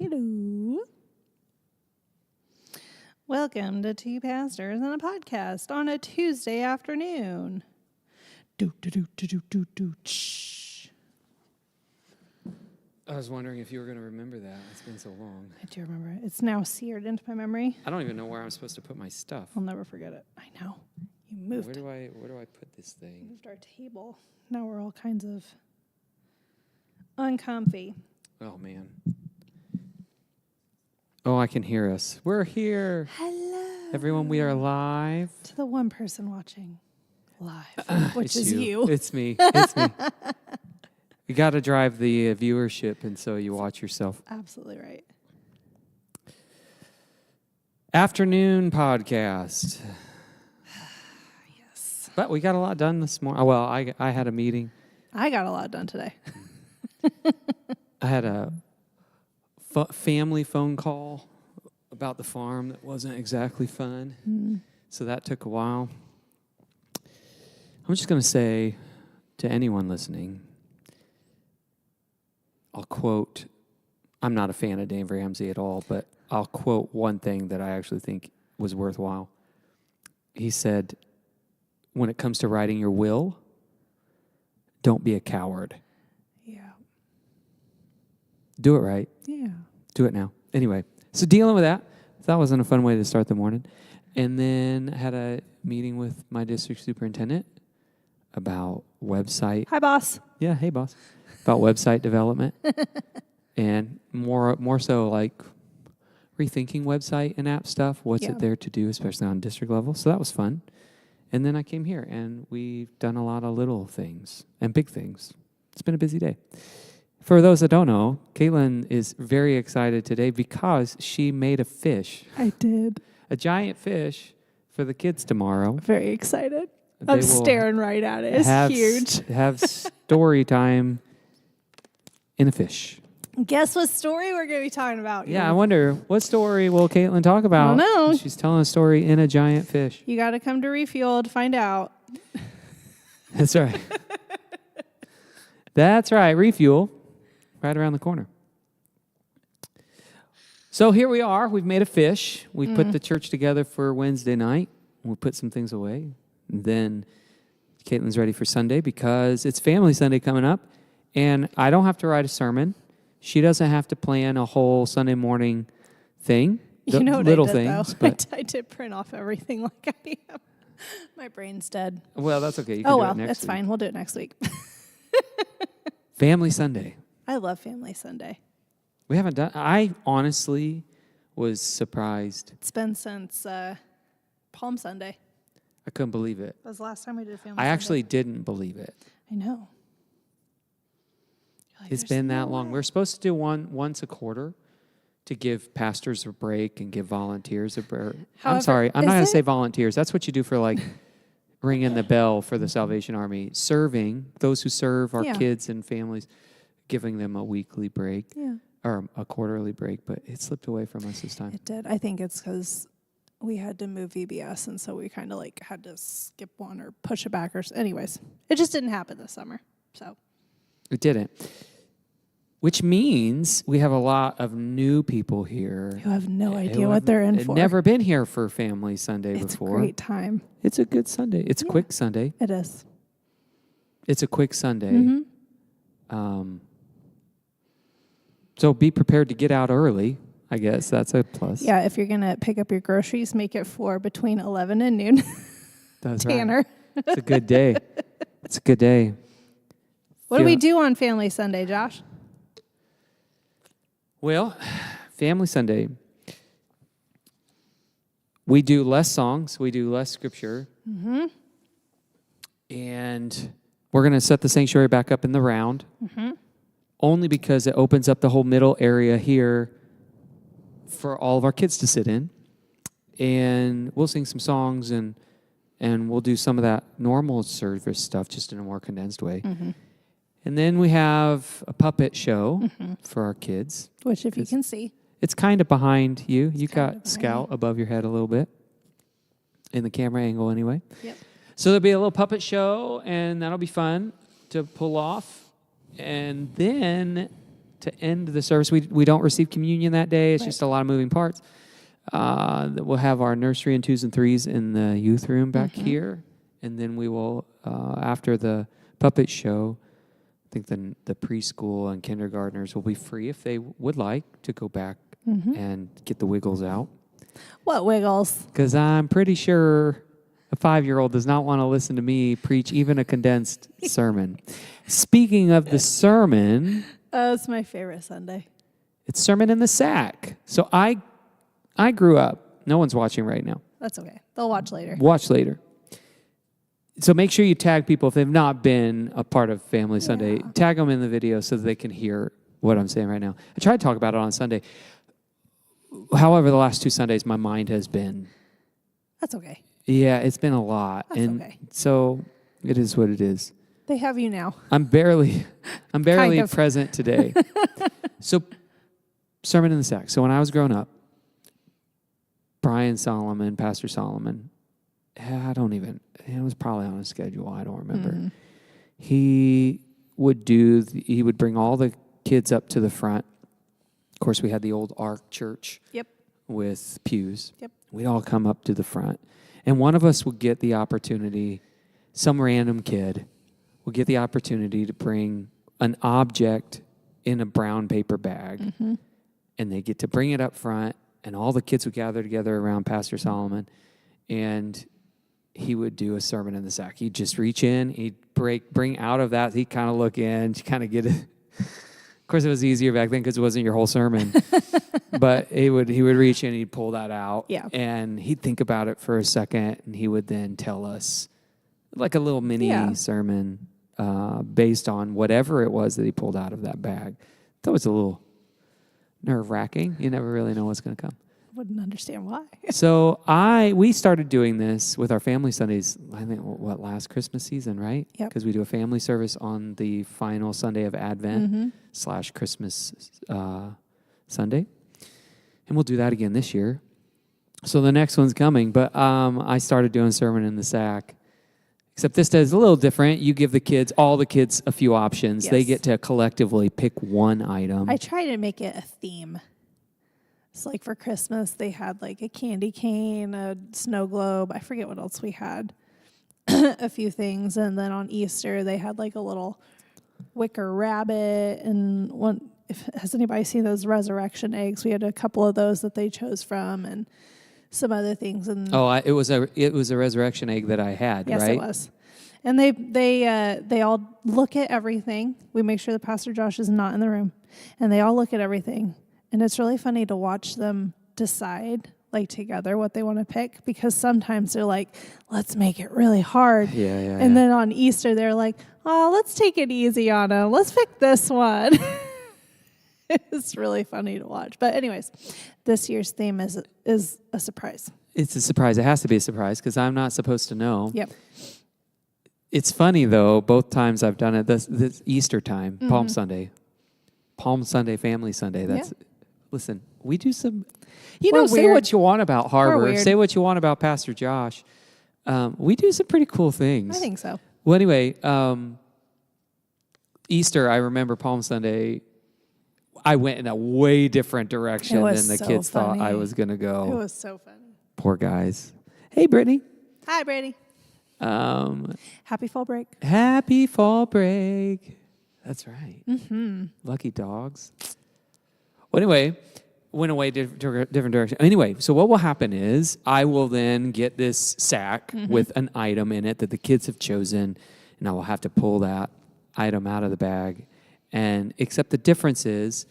Hello. Welcome to Two Pastors and a Podcast on a Tuesday afternoon. Shh. I was wondering if you were going to remember that. It's been so long. I do remember it. It's now seared into my memory. I don't even know where I'm supposed to put my stuff. I'll never forget it. I know. You moved. Where do I put this thing? You moved our table. Now we're all kinds of uncomfy. Oh, man. Oh, I can hear us. We're here. Hello. Everyone, we are live. To the one person watching live, which is you. It's me. It's me. You got to drive the viewership, and so you watch yourself. Absolutely right. Afternoon podcast. Yes. But we got a lot done this morning. Oh, well, I had a meeting. I got a lot done today. I had a family phone call about the farm that wasn't exactly fun. So that took a while. I'm just going to say to anyone listening, I'll quote, I'm not a fan of Dave Ramsey at all, but I'll quote one thing that I actually think was worthwhile. He said, when it comes to writing your will, don't be a coward. Yeah. Do it right. Yeah. Do it now. Anyway, so dealing with that. That wasn't a fun way to start the morning. And then had a meeting with my district superintendent about website. Hi, boss. Yeah, hey, boss. About website development. And more so like rethinking website and app stuff. What's it there to do, especially on district level. So that was fun. And then I came here, and we've done a lot of little things and big things. It's been a busy day. For those that don't know, Caitlin is very excited today because she made a fish. I did. A giant fish for the kids tomorrow. Very excited. I'm staring right at it. It's huge. Have story time in a fish. Guess what story we're going to be talking about? Yeah, I wonder, what story will Caitlin talk about? I don't know. She's telling a story in a giant fish. You got to come to Refuel to find out. That's right. That's right. Refuel. Right around the corner. So here we are. We've made a fish. We put the church together for Wednesday night. We put some things away. And then Caitlin's ready for Sunday because it's Family Sunday coming up. And I don't have to write a sermon. She doesn't have to plan a whole Sunday morning thing. You know what little I did, things, though? but I did print off everything like I am. My brain's dead. Well, that's okay. You can do it next it's week. fine. We'll do it next week. Family Sunday. I love Family Sunday. We haven't done. I honestly was surprised. It's been since Palm Sunday. I couldn't believe it. That was the last time we did a Family I Sunday. actually didn't believe it. I know. It's been that long. We're supposed to do one once a quarter to give pastors a break and give volunteers a break. I'm sorry. I'm not going to say volunteers. That's what you do for like ringing the bell for the Salvation Army. Serving, those who serve our kids and families, giving them a weekly break or a quarterly break. But it slipped away from us this time. It did. I think it's because we had to move VBS, and so we kind of like had to skip one or push it back. Anyways, it just didn't happen this summer. So it didn't. Which means we have a lot of new people here. Who have no idea what they're in for. Never been here for Family Sunday before. It's a great time. It's a good Sunday. It's a quick Sunday. It is. It's a quick Sunday. So be prepared to get out early. I guess that's a plus. Yeah, if you're going to pick up your groceries, make it for between 11 and noon. That's Tanner. Right. It's a good day. It's a good day. What do we do on Family Sunday, Josh? Well, Family Sunday, we do less songs. We do less scripture. And we're going to set the sanctuary back up in the round. Only because it opens up the whole middle area here for all of our kids to sit in. And we'll sing some songs and we'll do some of that normal service stuff just in a more condensed way. And then we have a puppet show for our kids. Which, if you can see. It's kind of behind you. You got Scout above your head a little bit. In the camera angle anyway. Yep. So there'll be a little puppet show, and that'll be fun to pull off. And then to end the service. We don't receive communion that day. It's Right. just a lot of moving parts. We'll have our nursery and 2s and 3s in the youth room back here. And then we will, after the puppet show, I think the preschool and kindergartners will be free if they would like to go back and get the Wiggles out. What Wiggles? Because I'm pretty sure a 5-year-old does not want to listen to me preach even a condensed sermon. Speaking of the sermon, Oh, it's my favorite Sunday. it's Sermon in the Sack. So I grew up. No one's watching right now. That's okay. They'll watch later. Watch later. So make sure you tag people if they've not been a part of Family Sunday. Yeah. Tag them in the video so that they can hear what I'm saying right now. I tried to talk about it on Sunday. However, the last 2 Sundays, my mind has been, That's okay. yeah, it's been a lot. That's and okay. so it is what it is. They have you now. I'm barely Kind of. present today. So Sermon in the Sack. So when I was growing up, Brian Solomon, Pastor Solomon, it was probably on a schedule. I don't remember. He would bring all the kids up to the front. Of course, we had the old Ark Church Yep. with pews. Yep. We'd all come up to the front. And one of us would get the opportunity, some random kid would get the opportunity to bring an object in a brown paper bag. And they get to bring it up front, and all the kids would gather together around Pastor Solomon, and he would do a sermon in the sack. He'd just reach in, he'd bring out of that, he'd kind of look in, kind of get it. Of course, it was easier back then because it wasn't your whole sermon. But he would reach in, he'd pull that out, Yeah. and he'd think about it for a second, and he would then tell us like a little mini sermon based on whatever it was that he pulled out of that bag. That was a little nerve-wracking. You never really know what's going to come. Wouldn't understand why. So we started doing this with our family Sundays, I think, last Christmas season, right? Yep. Because we do a family service on the final Sunday of Advent / Christmas Sunday. And we'll do that again this year. So the next one's coming. But I started doing Sermon in the Sack. Except this is a little different. You give all the kids a few options. Yes. They get to collectively pick one item. I try to make it a theme. So like for Christmas, they had like a candy cane, a snow globe. I forget what else we had. A few things. And then on Easter, they had like a little wicker rabbit. And has anybody seen those resurrection eggs? We had a couple of those that they chose from, and some other things. And it was a resurrection egg that I had, yes, right? it was. And they all look at everything. We make sure that Pastor Josh is not in the room, and they all look at everything. And it's really funny to watch them decide, like together, what they want to pick, because sometimes they're like, "Let's make it really hard." Yeah. And then on Easter, they're like, "Oh, let's take it easy on them. Let's pick this one." It's really funny to watch. But anyways, this year's theme is a surprise. It's a surprise. It has to be a surprise because I'm not supposed to know. Yep. It's funny, though, both times I've done it, this Easter time, Palm Sunday, Family Sunday. Listen, we do some, say weird. what you want about Harbor. weird. Say what you want about Pastor Josh. We do some pretty cool things. I think so. Well, anyway, Easter, I remember Palm Sunday, I went in a way different direction than the so kids thought I funny. was going to go. It was so funny. Poor guys. Hey, Brittany. Hi, Brady. Happy fall break. Happy fall break. That's right. Mm-hmm. Lucky dogs. Well, anyway, went away different direction. Anyway, so what will happen is I will then get this sack with an item in it that the kids have chosen, and I will have to pull that item out of the bag. And except the difference is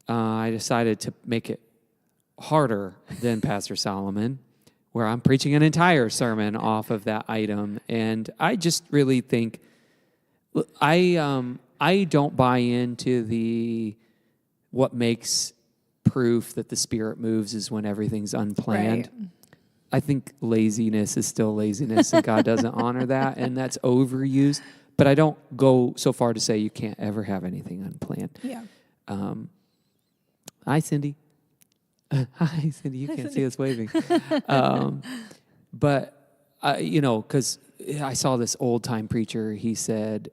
I decided to make it harder than Pastor Solomon, where I'm preaching an entire sermon off of that item. And I just really think I don't buy into what makes proof that the Spirit moves is when everything's unplanned. Right. I think laziness is still laziness, and God doesn't honor that, and that's overused. But I don't go so far to say you can't ever have anything unplanned. Yeah. Hi, Cindy. Hi, Cindy. You can't see us waving. But, because I saw this old-time preacher. He said,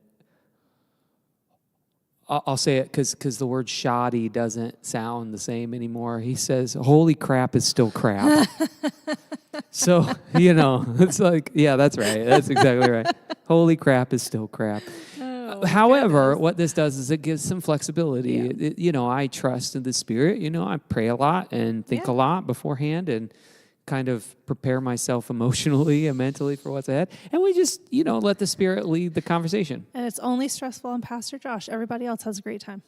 I'll say it because the word shoddy doesn't sound the same anymore. He says, holy crap is still crap. So, it's like, yeah, that's right. That's exactly right. Holy crap is still crap. However, what this does is it gives some flexibility. Yeah. I trust in the Spirit. I pray a lot and think a lot beforehand and kind of prepare myself emotionally and mentally for what's ahead. And we just, let the Spirit lead the conversation. And it's only stressful on Pastor Josh. Everybody else has a great time.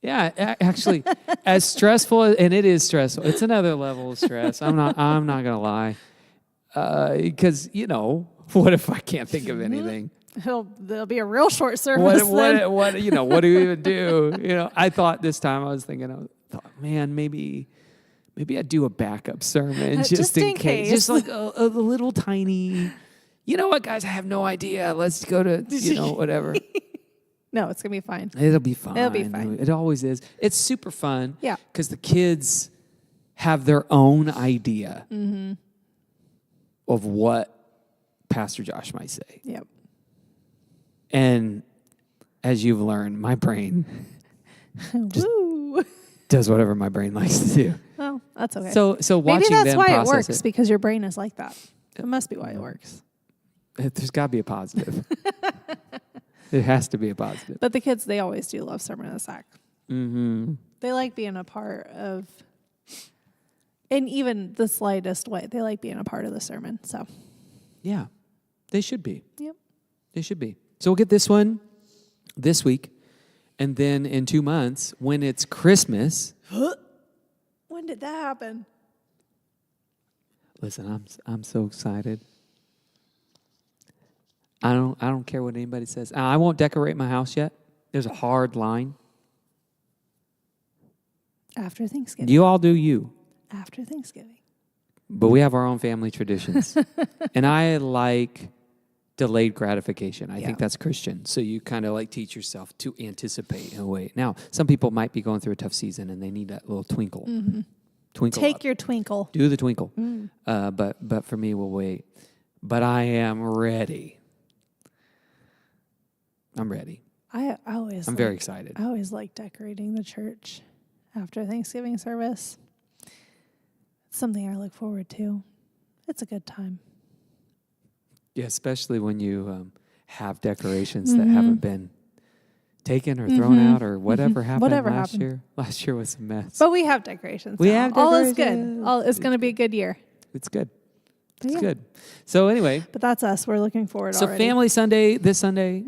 Yeah, actually, as stressful, and it is stressful. It's another level of stress. I'm not going to lie. Because, what if I can't think of anything? There'll be a real short service. What do we even do? I thought this time I thought, man, maybe I'd do a backup sermon just in case. Just like a little tiny, you know what, guys, I have no idea. Let's go to, whatever. No, it's going to be fine. It'll be fine. It'll be fine. It always is. It's super fun. Yeah. Because the kids have their own idea of what Pastor Josh might say. Yep. And as you've learned, my brain just Woo. does whatever my brain likes to do. Well, that's okay. So watching maybe that's them why it process works, because your brain is like that. It must be why it works. There's got to be a positive. It has to be a positive. But the kids, they always do love Sermon in the Sack. Mm-hmm. They like being a part of, in even the slightest way, they like being a part of the sermon. So, yeah, they should be. Yep. They should be. So we'll get this one this week. And then in 2 months, when it's Christmas. When did that happen? Listen, I'm so excited. I don't care what anybody says. I won't decorate my house yet. There's a hard line. After Thanksgiving. You all do you. After Thanksgiving. But we have our own family traditions. And I like delayed gratification. I think that's Christian. So you kind of like teach yourself to anticipate and wait. Now, some people might be going through a tough season and they need that little twinkle. Mm-hmm. Twinkle Take up. your twinkle. Do the twinkle. But for me, we'll wait. But I am ready. I'm ready. I'm very excited. I always like decorating the church after Thanksgiving service. It's something I look forward to. It's a good time. Yeah, especially when you have decorations that haven't been taken or thrown out or whatever happened last year. Last year was a mess. But we have decorations. We have All is decorations. good. It's going to be a good year. It's good. It's good. So anyway. But that's us. We're looking forward already. So Family Sunday, this Sunday.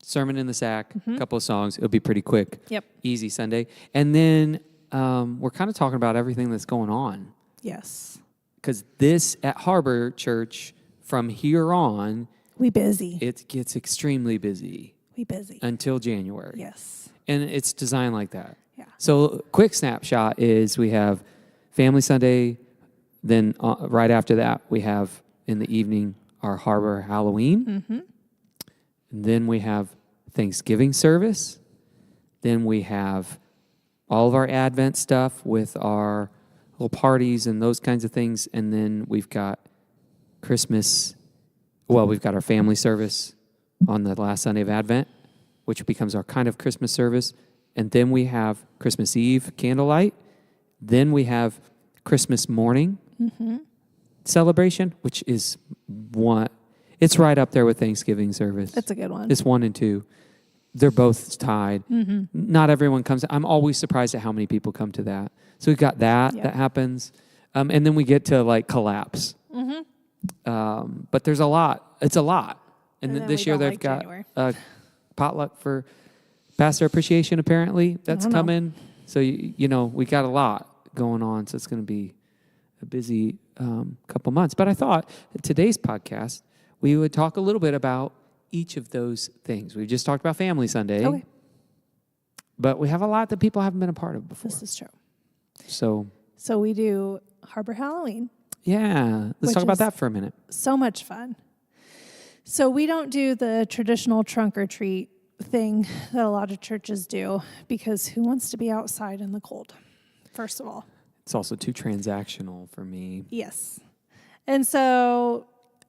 Sermon in the Sack, a couple of songs. It'll be pretty quick. Yep. Easy Sunday. And then we're kind of talking about everything that's going on. Yes. Because this, at Harbor Church, from here on, we busy. It gets extremely busy. We busy. Until January. Yes. And it's designed like that. Yeah. So quick snapshot is we have Family Sunday. Then right after that, we have in the evening our Harbor Halloween. And then we have Thanksgiving service. Then we have all of our Advent stuff with our little parties and those kinds of things. And then we've got Christmas. Well, we've got our family service on the last Sunday of Advent, which becomes our kind of Christmas service. And then we have Christmas Eve candlelight. Then we have Christmas morning celebration, which is one. It's right up there with Thanksgiving service. It's a good one. It's 1 and 2. They're both tied. Not everyone comes. I'm always surprised at how many people come to that. So we've got that happens. And then we get to like collapse. But there's a lot. It's a lot. And this year they've got a potluck for Pastor Appreciation apparently. That's coming. So, we got a lot going on. So it's going to be a busy couple months. But I thought today's podcast, we would talk a little bit about each of those things. We just talked about Family Sunday. Okay. But we have a lot that people haven't been a part of before. This is true. So we do Harbor Halloween. Yeah. Let's talk about that for a minute. So much fun. So we don't do the traditional trunk or treat thing that a lot of churches do, because who wants to be outside in the cold, first of all? It's also too transactional for me. Yes. And so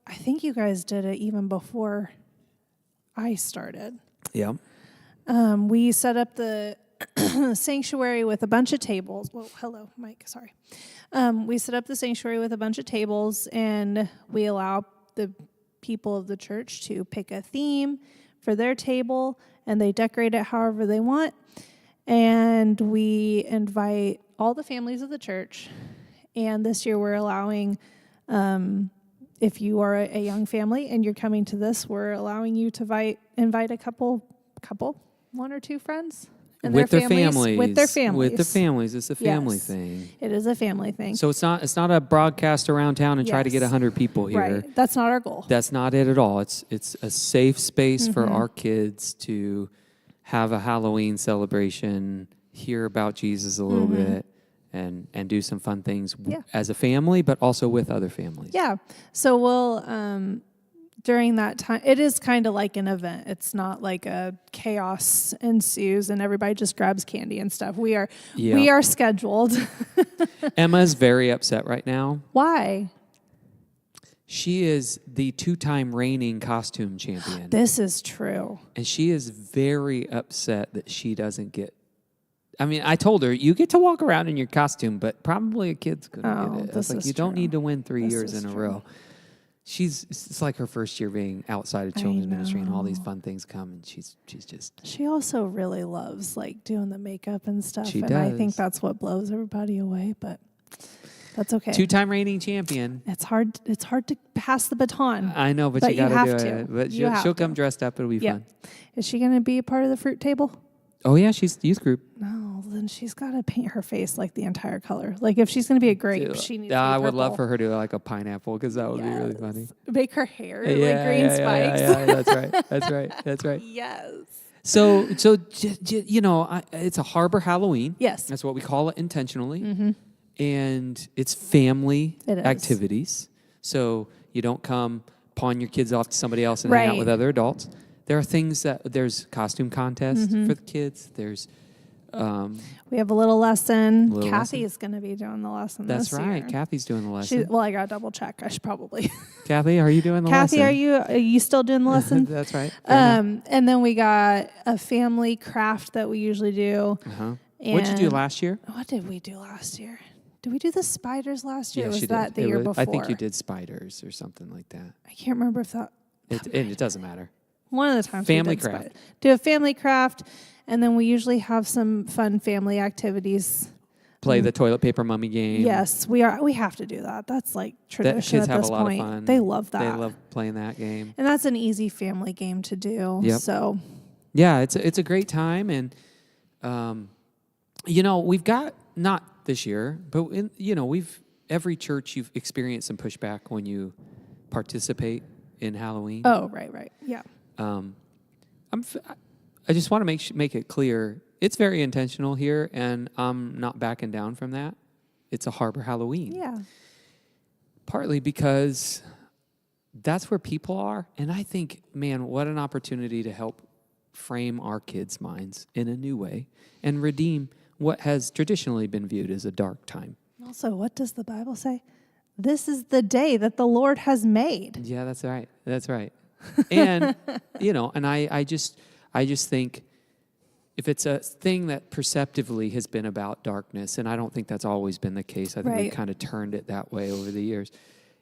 I think you guys did it even before I started. Yeah. We set up the sanctuary with a bunch of tables. Well, hello, Mike. Sorry. We set up the sanctuary with a bunch of tables, and we allow the people of the church to pick a theme for their table, and they decorate it however they want. And we invite all the families of the church. And this year we're allowing, if you are a young family and you're coming to this, we're allowing you to invite a couple, one or two friends. And with their their families. With their families. With the families. It's a family Yes. thing. It is a family thing. So it's not a broadcast around town and try to get 100 people here. Right. That's not our goal. That's not it at all. It's a safe space for our kids to have a Halloween celebration, hear about Jesus a little bit, and do some fun things as a family, but also with other families. Yeah. So we'll during that time, it is kind of like an event. It's not like a chaos ensues and everybody just grabs candy and stuff. We are scheduled. Emma's very upset right now. Why? She is the 2-time reigning costume champion. This is true. And she is very upset that she doesn't get. I mean, I told her, you get to walk around in your costume, but probably a kid's going to get it. It's like, you don't need to win 3 years in a row. It's like her first year being outside of children's ministry, and all these fun things come, and she's just. She also really loves like doing the makeup and stuff. She and does. I think that's what blows everybody away, but that's okay. 2-time reigning champion. It's hard to pass the baton. I know, but you got to do it. But she'll come dressed up. It'll be fun. Is she going to be a part of the fruit table? Oh, yeah, she's youth group. No, then she's got to paint her face like the entire color. Like if she's going to be a grape, she needs to be I would purple. love for her to do like a pineapple, because that would be really funny. Make her hair like green spikes. Yeah, that's right. Yes. So it's a Harbor Halloween. Yes. That's what we call it intentionally. And it's family activities. So you don't come pawn your kids off to somebody else and hang out with other adults. There are things there's costume contests for the kids. There's we have a little lesson. Kathy is going to be doing the lesson That's this right. year. Kathy's doing the lesson. I got to double check. I should probably. Kathy, are you doing the lesson? Kathy, are you still doing the lesson? That's right. And then we got a family craft that we usually do. What did you do last year? What did we do last year? Did we do the spiders last year? Yeah, Or was she that did. the year before? I think you did spiders or something like that. I can't remember if that. It doesn't matter. One of the times family we did craft. Do a family craft, and then we usually have some fun family activities. Play the toilet paper mummy game. Yes, we have to do that. That's like tradition kids at have this a lot point. of fun. They love that. They love playing that game. And that's an easy family game to do. Yep. So yeah, it's a great time, and we've got, not this year, but every church you've experienced some pushback when you participate in Halloween. Oh, right. Yeah. I just want to make it clear, it's very intentional here, and I'm not backing down from that. It's a Harbor Halloween. Yeah. Partly because that's where people are, and I think, man, what an opportunity to help frame our kids' minds in a new way and redeem what has traditionally been viewed as a dark time. Also, what does the Bible say? This is the day that the Lord has made. Yeah, that's right. That's right. And, and I just think if it's a thing that perceptively has been about darkness, and I don't think that's always been the case. I think we've kind of turned it that way over the years.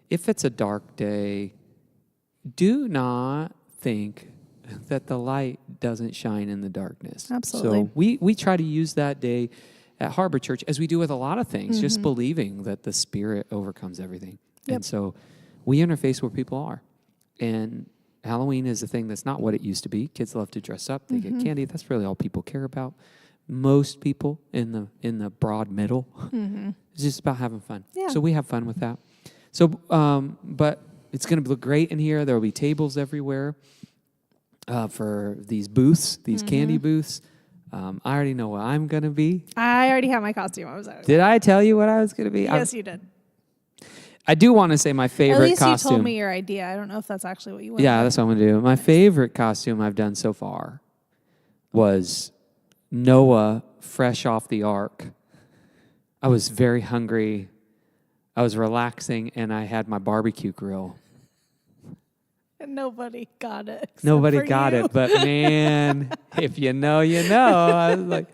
If it's a dark day, do not think that the light doesn't shine in the darkness. Absolutely. So we try to use that day at Harbor Church, as we do with a lot of things, just believing that the Spirit overcomes everything. Yep. And so we interface where people are. And Halloween is a thing that's not what it used to be. Kids love to dress up. They get candy. That's really all people care about. Most people in the broad middle, it's just about having fun. Yeah. So we have fun with that. So, but it's going to look great in here. There will be tables everywhere for these booths, these candy booths. I already know what I'm going to be. I already have my costume. I was out. Did I tell you what I was going to be? Yes, you did. I do want to say my favorite At least costume. you told me your idea. I don't know if that's actually what you want. Yeah, that's what I'm going to do. My favorite costume I've done so far was Noah fresh off the ark. I was very hungry. I was relaxing, and I had my barbecue grill. Nobody got it. Nobody got it, but man, if you know, you know. I was like,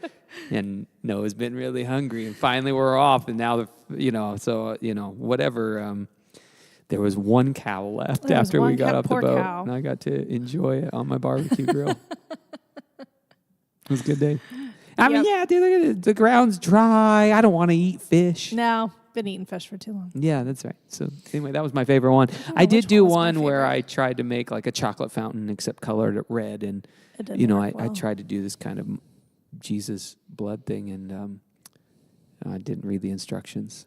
and Noah's been really hungry, and finally we're off, and now whatever. There was one cow left after we got off the boat, and I got to enjoy it on my barbecue grill. It was a good day. I mean, yeah, dude, look at it. The ground's dry. I don't want to eat fish. No, been eating fish for too long. Yeah, that's right. So anyway, that was my favorite one. I did do one where I tried to make like a chocolate fountain, except colored it red, and I tried to do this kind of Jesus blood thing, and I didn't read the instructions.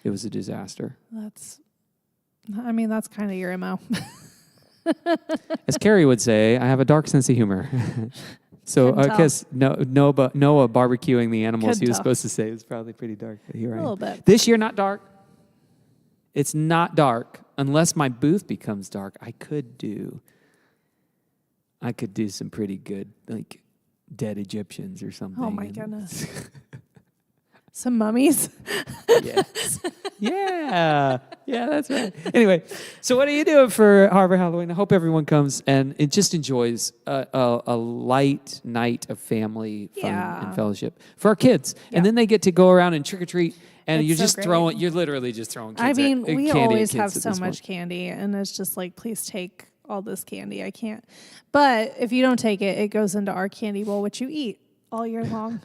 It was a disaster. That's kind of your MO. As Carrie would say, I have a dark sense of humor. So I guess Noah barbecuing the animals he was supposed to say was probably pretty dark. But here I am. A little bit. This year, not dark. It's not dark unless my booth becomes dark. I could do some pretty good, like dead Egyptians or something. Oh my goodness. Some mummies. Yes. Yeah, that's right. Anyway, so what are you doing for Harbor Halloween? I hope everyone comes and it just enjoys a light night of family fun and fellowship for our kids. Yeah. And then they get to go around and trick or treat, and you're literally just throwing kids. We always have so much candy, and it's just like, please take all this candy. I can't. But if you don't take it, it goes into our candy bowl, which you eat all year long.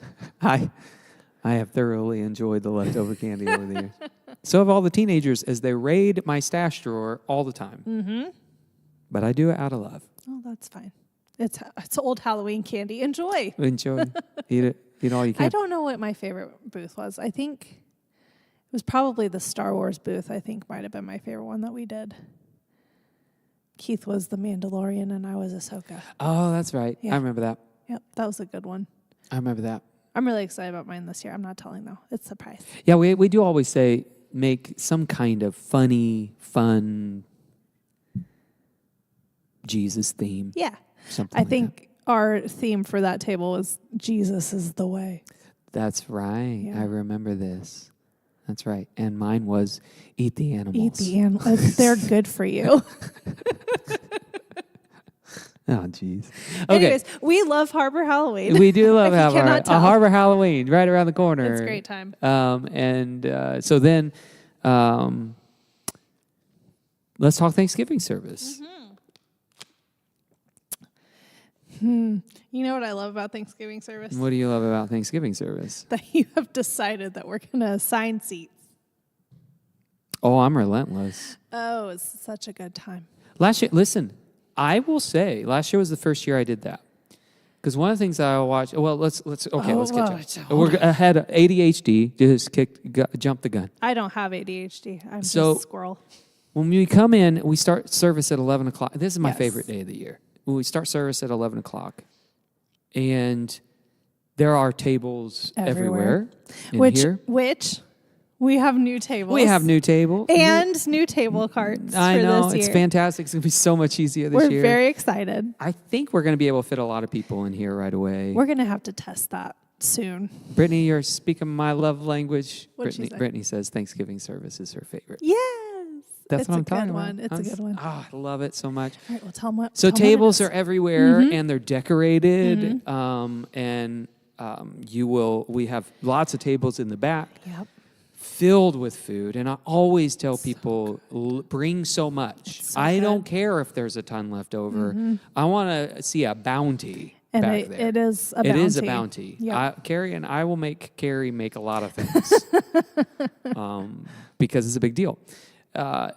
I have thoroughly enjoyed the leftover candy over the years. So have all the teenagers as they raid my stash drawer all the time. Mm-hmm. But I do it out of love. Oh, that's fine. It's old Halloween candy. Enjoy. Enjoy. Eat it. Eat all you can. I don't know what my favorite booth was. I think it was probably the Star Wars booth. I think might have been my favorite one that we did. Keith was the Mandalorian and I was Ahsoka. Oh, that's right. Yeah. I remember that. Yep, that was a good one. I remember that. I'm really excited about mine this year. I'm not telling, though. It's a surprise. Yeah, we do always say make some kind of fun Jesus theme. Yeah. Something I think our theme for that table was Jesus is the way. That's right. Yeah. I remember this. That's right. And mine was eat the animals. Eat the animals. They're good for you. Oh, jeez. Okay. Anyways, we love Harbor Halloween. We do love Harbor Halloween right around the corner. It's a great time. So then let's talk Thanksgiving service. Mm-hmm. You know what I love about Thanksgiving service? What do you love about Thanksgiving service? That you have decided that we're going to assign seats. Oh, I'm relentless. Oh, it's such a good time. Last year, listen, I will say, last year was the first year I did that. Because one of the things I watched, let's get to it. We're ahead of ADHD, just jumped the gun. I don't have ADHD. I'm just a squirrel. When we come in, we start service at 11 o'clock. This is my favorite day of the year. When we start service at 11 o'clock. And there are tables everywhere. Which we have new tables. We have new tables. And new table carts I know. This year. It's fantastic. It's going to be so much easier this year. We're very excited. I think we're going to be able to fit a lot of people in here right away. We're going to have to test that soon. Brittany, you're speaking my love language. What'd she say? Brittany says Thanksgiving service is her favorite. Yes. That's what I'm talking about. It's a good one. I love it so much. All right, well, tell them what. So tables are everywhere, and they're decorated. Mm-hmm. We have lots of tables in the back. Yep. Filled with food, and I always tell people, bring so much. I don't care if there's a ton left over. Mm-hmm. I want to see a bounty back there. It is a bounty. It is a bounty. Yep. Carrie and I will make Carrie make a lot of things because it's a big deal.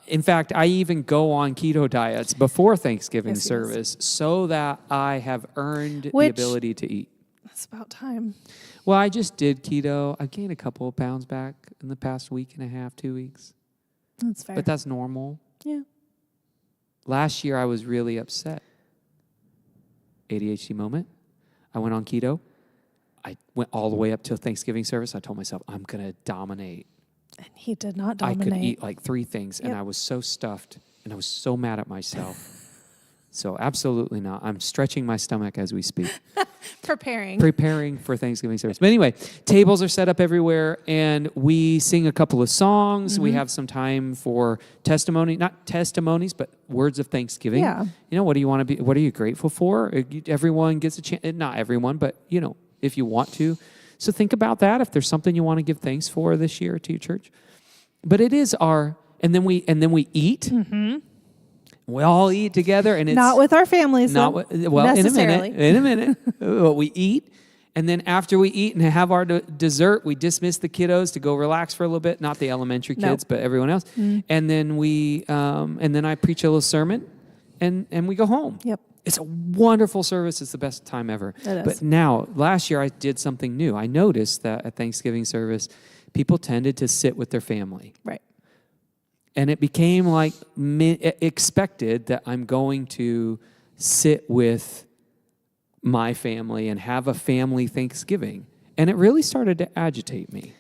In fact, I even go on keto diets before Thanksgiving service so that I have earned the ability to eat. It's about time. Well, I just did keto. I gained a couple of pounds back in the past week and a half, 2 weeks. That's fair. But that's normal. Yeah. Last year, I was really upset. ADHD moment. I went on keto. I went all the way up to Thanksgiving service. I told myself, I'm going to dominate. And he did not dominate. I could eat like 3 things, and I was so stuffed, and I was so mad at myself. So absolutely not. I'm stretching my stomach as we speak. Preparing for Thanksgiving service. But anyway, tables are set up everywhere, and we sing a couple of songs. We have some time for testimony, not testimonies, but words of thanksgiving. Yeah. You know, what do you want to be? What are you grateful for? Everyone gets a chance. Not everyone, but you know, if you want to. So think about that. If there's something you want to give thanks for this year to your church, but it is and then we eat. We all eat together, and it's not with our families. Not necessarily. In a minute, we eat, and then after we eat and have our dessert, we dismiss the kiddos to go relax for a little bit. Not the elementary kids, but everyone else. And then and then I preach a little sermon, and we go home. Yep. It's a wonderful service. It's the best time ever. It is. But now, last year I did something new. I noticed that at Thanksgiving service, people tended to sit with their family. Right. And it became like expected that I'm going to sit with my family and have a family Thanksgiving. And it really started to agitate me.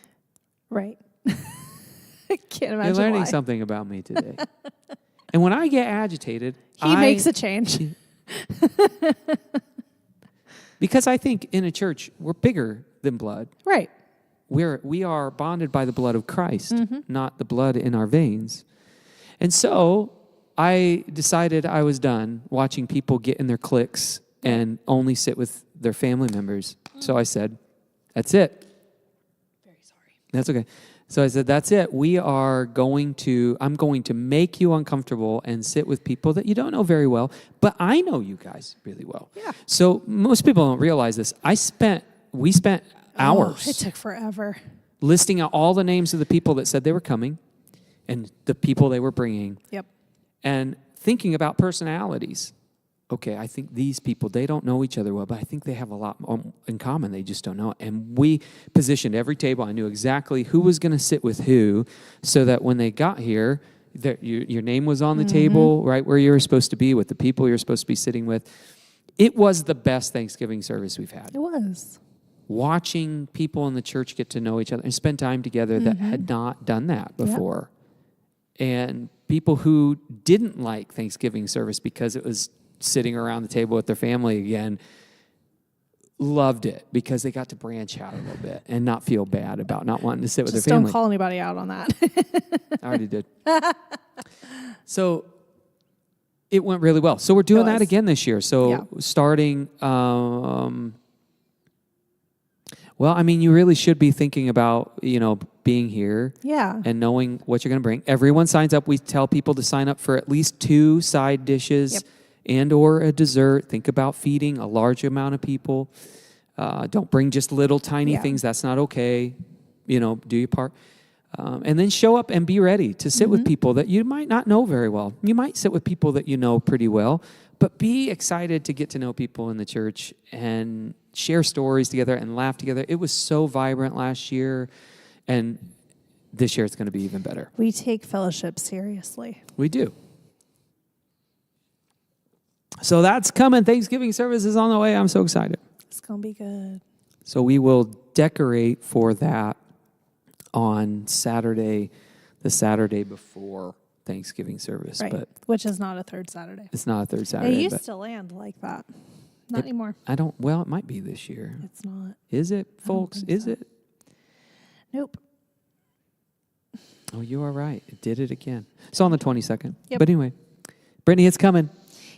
Right. I can't imagine You're learning why. something about me today. And when I get agitated, he makes a change. Because I think in a church, we're bigger than blood. Right. We are bonded by the blood of Christ, not the blood in our veins. And so I decided I was done watching people get in their cliques and only sit with their family members. So I said, that's it. Very sorry. That's okay. So I said, that's it. I'm going to make you uncomfortable and sit with people that you don't know very well, but I know you guys really well. Yeah. So most people don't realize this. We spent hours. It took forever. Listing out all the names of the people that said they were coming and the people they were bringing. Yep. And thinking about personalities. Okay, I think these people, they don't know each other well, but I think they have a lot in common. They just don't know. And we positioned every table. I knew exactly who was going to sit with who so that when they got here, your name was on the table, right where you were supposed to be with the people you're supposed to be sitting with. It was the best Thanksgiving service we've had. It was. Watching people in the church get to know each other and spend time together that had not done that before. Yep. And people who didn't like Thanksgiving service because it was sitting around the table with their family again loved it because they got to branch out a little bit and not feel bad about not wanting to sit with their family. Don't call anybody out on that. I already did. So it went really well. So we're doing that again this year. So starting... well, I mean, you really should be thinking about, being here and knowing what you're going to bring. Everyone signs up. We tell people to sign up for at least 2 side dishes and or a dessert. Think about feeding a large amount of people. Don't bring just little tiny things. That's not okay. Do your part. And then show up and be ready to sit with people that you might not know very well. You might sit with people that you know pretty well, but be excited to get to know people in the church and share stories together and laugh together. It was so vibrant last year, and this year it's going to be even better. We take fellowship seriously. We do. So that's coming. Thanksgiving service is on the way. I'm so excited. It's going to be good. So we will decorate for that on Saturday, the Saturday before Thanksgiving service. Right, but which is not a third Saturday. It's not a third Saturday. It used to land like that. Not anymore. Well, it might be this year. It's not. Is it, folks? Is it? Nope. Oh, you are right. It did it again. It's on the 22nd. Yep. But anyway, Brittany, it's coming.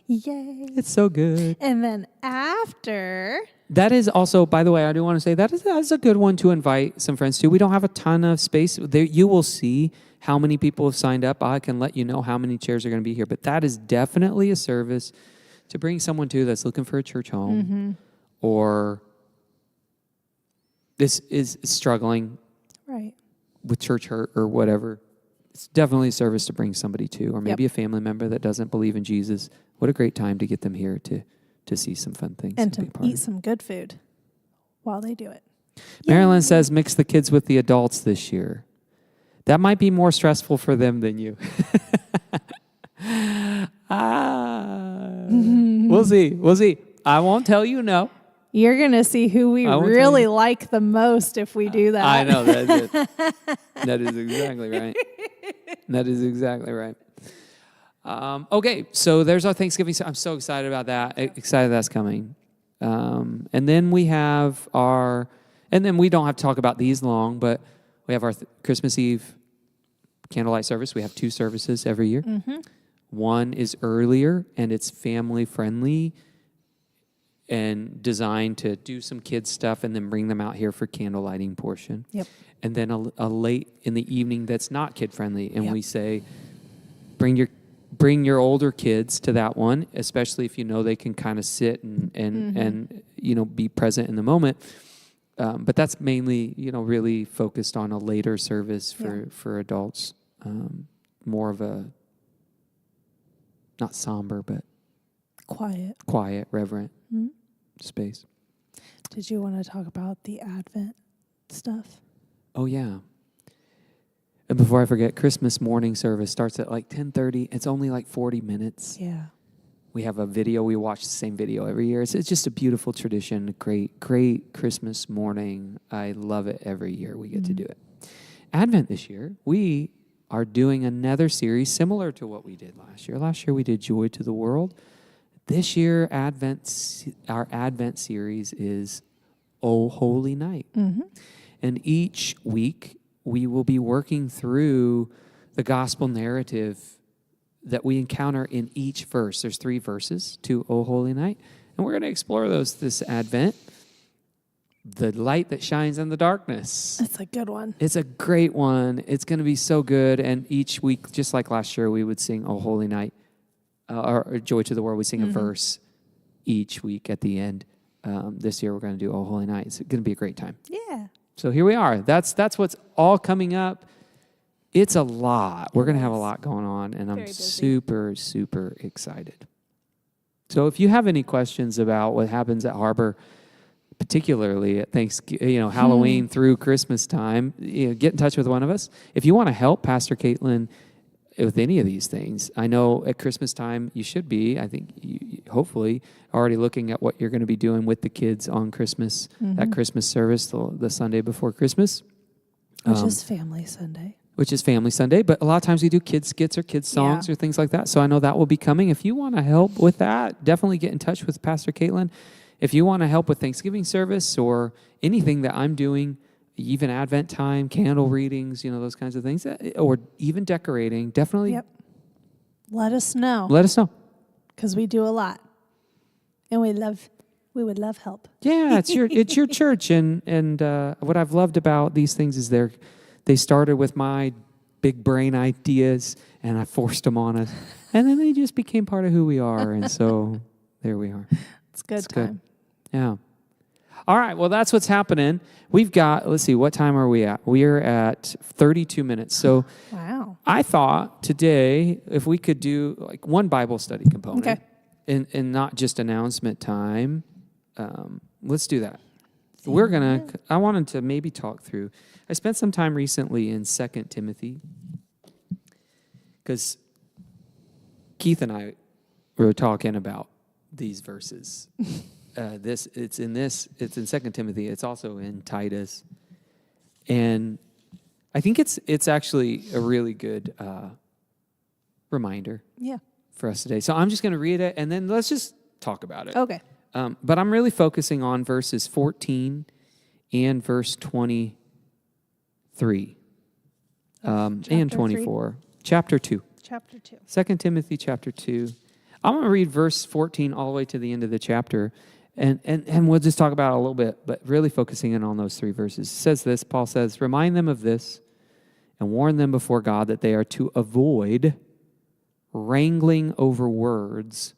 Yay. It's so good. And then after... That is also, by the way, I do want to say that is a good one to invite some friends to. We don't have a ton of space. You will see how many people have signed up. I can let you know how many chairs are going to be here. But that is definitely a service to bring someone to that's looking for a church home or this is struggling with church hurt or whatever. It's definitely a service to bring somebody to, or maybe a family member that doesn't believe in Jesus. What a great time to get them here to see some fun things. And to eat some good food while they do it. Marilyn says mix the kids with the adults this year. That might be more stressful for them than you. We'll see. I won't tell you no. You're going to see who we really like the most if we do that. I know. That's it. That is exactly right. That is exactly right. Okay, so there's our Thanksgiving. I'm so excited about that. Excited that's coming. And then we have and then we don't have to talk about these long, but we have our Christmas Eve candlelight service. We have 2 services every year. Mm-hmm. One is earlier, and it's family friendly and designed to do some kids stuff and then bring them out here for candle lighting portion. Yep. And then a late in the evening that's not kid friendly, and Yep. we say, bring your older kids to that one, especially if you know they can kind of sit and be present in the moment. But that's mainly really focused on a later service for adults, more of a not somber but quiet, reverent space. Did you want to talk about the Advent stuff? Oh yeah. And before I forget, Christmas morning service starts at like 10:30. It's only like 40 minutes. Yeah. We have a video. We watch the same video every year. It's just a beautiful tradition. Great Christmas morning. I love it every year we get to do it. Advent this year, we are doing another series similar to what we did last year. Last year we did Joy to the World. This year, our Advent series is O Holy Night. Mm-hmm. And each week, we will be working through the gospel narrative that we encounter in each verse. There's 3 verses to O Holy Night, and we're going to explore those this Advent. The light that shines in the darkness. That's a good one. It's a great one. It's going to be so good. And each week, just like last year, we would sing O Holy Night, or Joy to the World. We sing a verse each week at the end. This year, we're going to do O Holy Night. It's going to be a great time. Yeah. So here we are. That's what's all coming up. It's a lot. We're going to have a lot going on, and I'm super, super excited. So if you have any questions about what happens at Harbor, particularly at Thanksgiving, Halloween through Christmas time, get in touch with one of us. If you want to help Pastor Caitlin with any of these things, I know at Christmas time you should be, I think, hopefully, already looking at what you're going to be doing with the kids on Christmas, that Christmas service, the Sunday before Christmas. Which is Family Sunday. Which is Family Sunday, but a lot of times we do kids skits or kids songs or things like that. So I know that will be coming. If you want to help with that, definitely get in touch with Pastor Caitlin. If you want to help with Thanksgiving service or anything that I'm doing, even Advent time, candle readings, those kinds of things, or even decorating, definitely let us know. Let us know. Because we do a lot. And we would love help. Yeah, it's your church. And what I've loved about these things is they started with my big brain ideas, and I forced them on us. And then they just became part of who we are. And so there we are. It's good time. Yeah. All right. Well, that's what's happening. We've got, let's see, what time are we at? We are at 32 minutes. So wow. I thought today, if we could do like one Bible study component and not just announcement time, let's do that. I wanted to maybe talk through, I spent some time recently in 2 Timothy because Keith and I were talking about these verses. It's in 2 Timothy. It's also in Titus. And I think it's actually a really good reminder for us today. So I'm just going to read it, and then let's just talk about it. Okay. But I'm really focusing on verses 14 and verse 23 and 24. 3? Chapter 2. Chapter 2. 2 Timothy chapter 2. I'm going to read verse 14 all the way to the end of the chapter, and we'll just talk about it a little bit, but really focusing in on those 3 verses. It says this, Paul says, "Remind them of this and warn them before God that they are to avoid wrangling over words,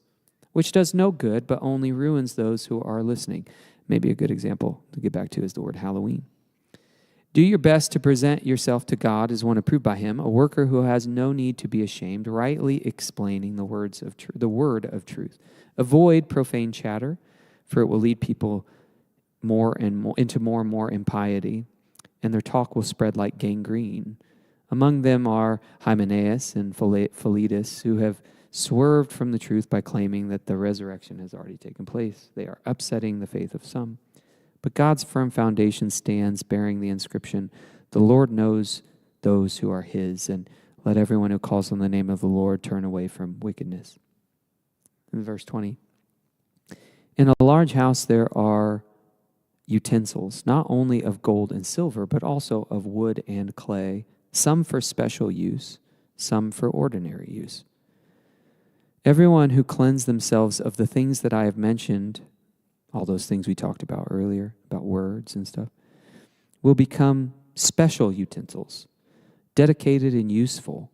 which does no good, but only ruins those who are listening." Maybe a good example to get back to is the word Halloween. "Do your best to present yourself to God as one approved by Him, a worker who has no need to be ashamed, rightly explaining the word of truth. Avoid profane chatter, for it will lead people into more and more impiety, and their talk will spread like gangrene. Among them are Hymenaeus and Philetus, who have swerved from the truth by claiming that the resurrection has already taken place. They are upsetting the faith of some. But God's firm foundation stands, bearing the inscription, 'The Lord knows those who are His.' And Let everyone who calls on the name of the Lord turn away from wickedness. In verse 20. In a large house there are utensils, not only of gold and silver, but also of wood and clay, some for special use, some for ordinary use. Everyone who cleanse themselves of the things that I have mentioned, all those things we talked about earlier, about words and stuff, will become special utensils, dedicated and useful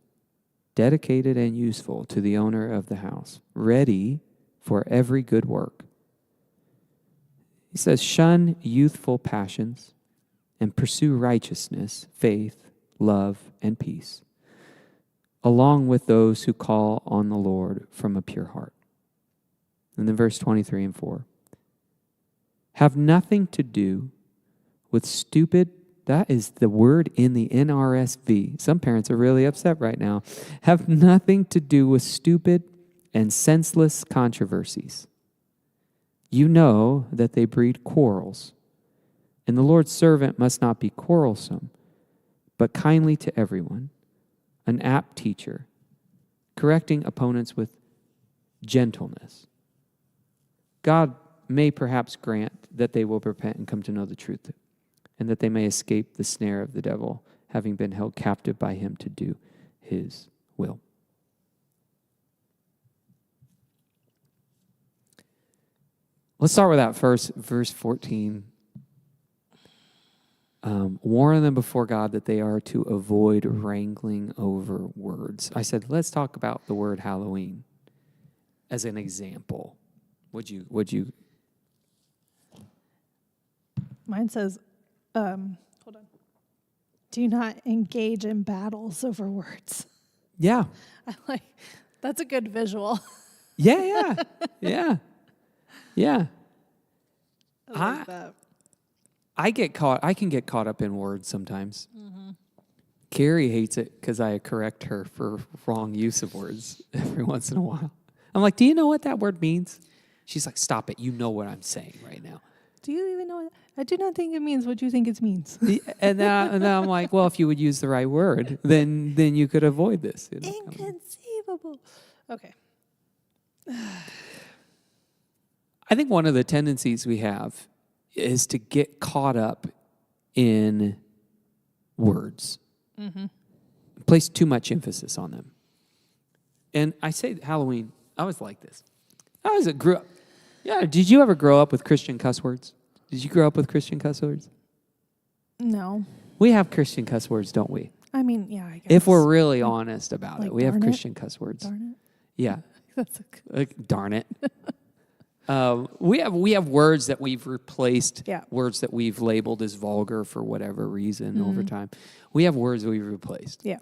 to the owner of the house, ready for every good work. He says, shun youthful passions and pursue righteousness, faith, love, and peace, along with those who call on the Lord from a pure heart. And then verse 23 and 4. Have nothing to do with stupid, that is the word in the NRSV. Some parents are really upset right now. Have nothing to do with stupid and senseless controversies. You know that they breed quarrels, and the Lord's servant must not be quarrelsome, but kindly to everyone, an apt teacher, correcting opponents with gentleness. God may perhaps grant that they will repent and come to know the truth, and that they may escape the snare of the devil, having been held captive by him to do his will. Let's start with that first, verse 14. Warn them before God that they are to avoid wrangling over words. I said, let's talk about the word Halloween as an example. Would you? Mine says, hold on. Do not engage in battles over words. Yeah. That's a good visual. Yeah. I like that. I can get caught up in words sometimes. Mm-hmm. Carrie hates it because I correct her for wrong use of words every once in a while. I'm like, do you know what that word means? She's like, stop it. You know what I'm saying right now. Do you even know what? I do not think it means what you think it means. And then I'm like, well, if you would use the right word, then you could avoid this. You know? Inconceivable. Okay. I think one of the tendencies we have is to get caught up in words. Mm-hmm. Place too much emphasis on them. And I say Halloween, I was like this. Grew up. Yeah, did you ever grow up with Christian cuss words? Did you grow up with Christian cuss words? No. We have Christian cuss words, don't we? I mean, yeah, I guess. If we're really honest about like it, we have Christian cuss words. Darn it. Yeah. That's darn it. We have words that we've replaced, words that we've labeled as vulgar for whatever reason over time. We have words that we've replaced. Yeah.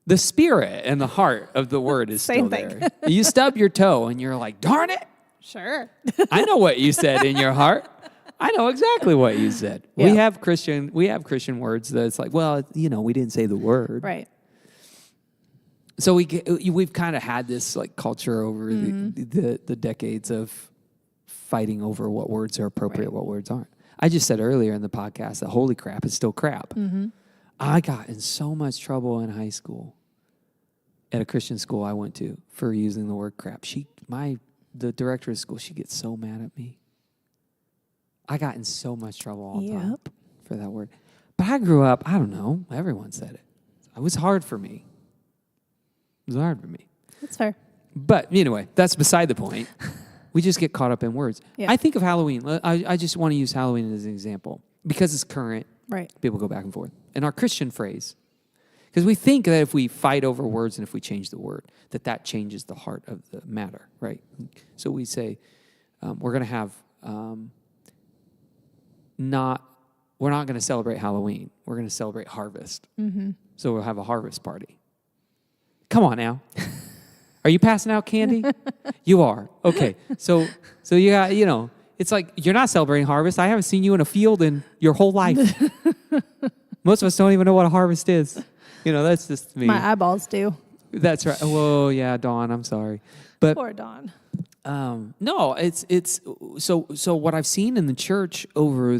The spirit and the heart of the word is still there. You stub your toe and you're like, darn it. Sure. I know what you said in your heart. I know exactly what you said. Yeah. We have Christian words that it's like, well, we didn't say the word. Right. So we've kind of had this like culture over the decades of fighting over what words are appropriate, what words aren't. I just said earlier in the podcast that holy crap is still crap. Mm-hmm. I got in so much trouble in high school at a Christian school I went to for using the word crap. The director of the school, she gets so mad at me. I got in so much trouble all the time for that word. But I grew up, I don't know, everyone said it. It was hard for me. That's fair. But anyway, that's beside the point. We just get caught up in words. Yeah. I think of Halloween. I just want to use Halloween as an example because it's current. Right. People go back and forth. And our Christian phrase, because we think that if we fight over words and if we change the word, that changes the heart of the matter, right? So we say we're going to have we're not going to celebrate Halloween. We're going to celebrate harvest. Mm-hmm. So we'll have a harvest party. Come on now. Are you passing out candy? You are. Okay. So you got, it's like you're not celebrating harvest. I haven't seen you in a field in your whole life. Most of us don't even know what a harvest is. That's just me. My eyeballs do. That's right. Whoa, yeah, Dawn, I'm sorry. But poor Dawn. No, it's so what I've seen in the church over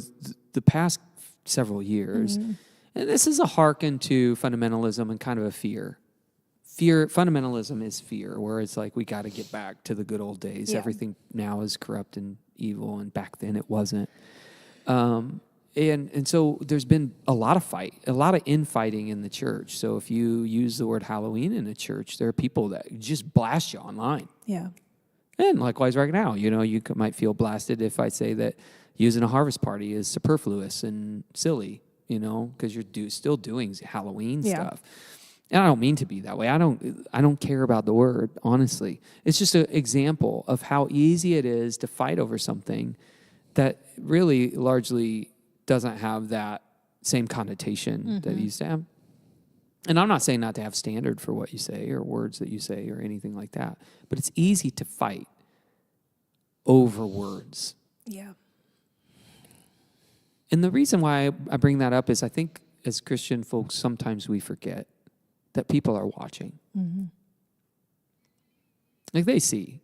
the past several years, and this is a hearken to fundamentalism and kind of a fear fear, fundamentalism is fear, where it's like we got to get back to the good old days. Yeah. Everything now is corrupt and evil, and back then it wasn't. And so there's been a lot of infighting in the church. So if you use the word Halloween in a church, there are people that just blast you online. Yeah. And likewise right now, you might feel blasted if I say that using a harvest party is superfluous and silly, because you're still doing Halloween stuff. And I don't mean to be that way. I don't care about the word, honestly. It's just an example of how easy it is to fight over something that really largely doesn't have that same connotation that it used to have. And I'm not saying not to have standard for what you say or words that you say or anything like that, but it's easy to fight over words. Yeah. And the reason why I bring that up is I think as Christian folks, sometimes we forget that people are watching. Like they see.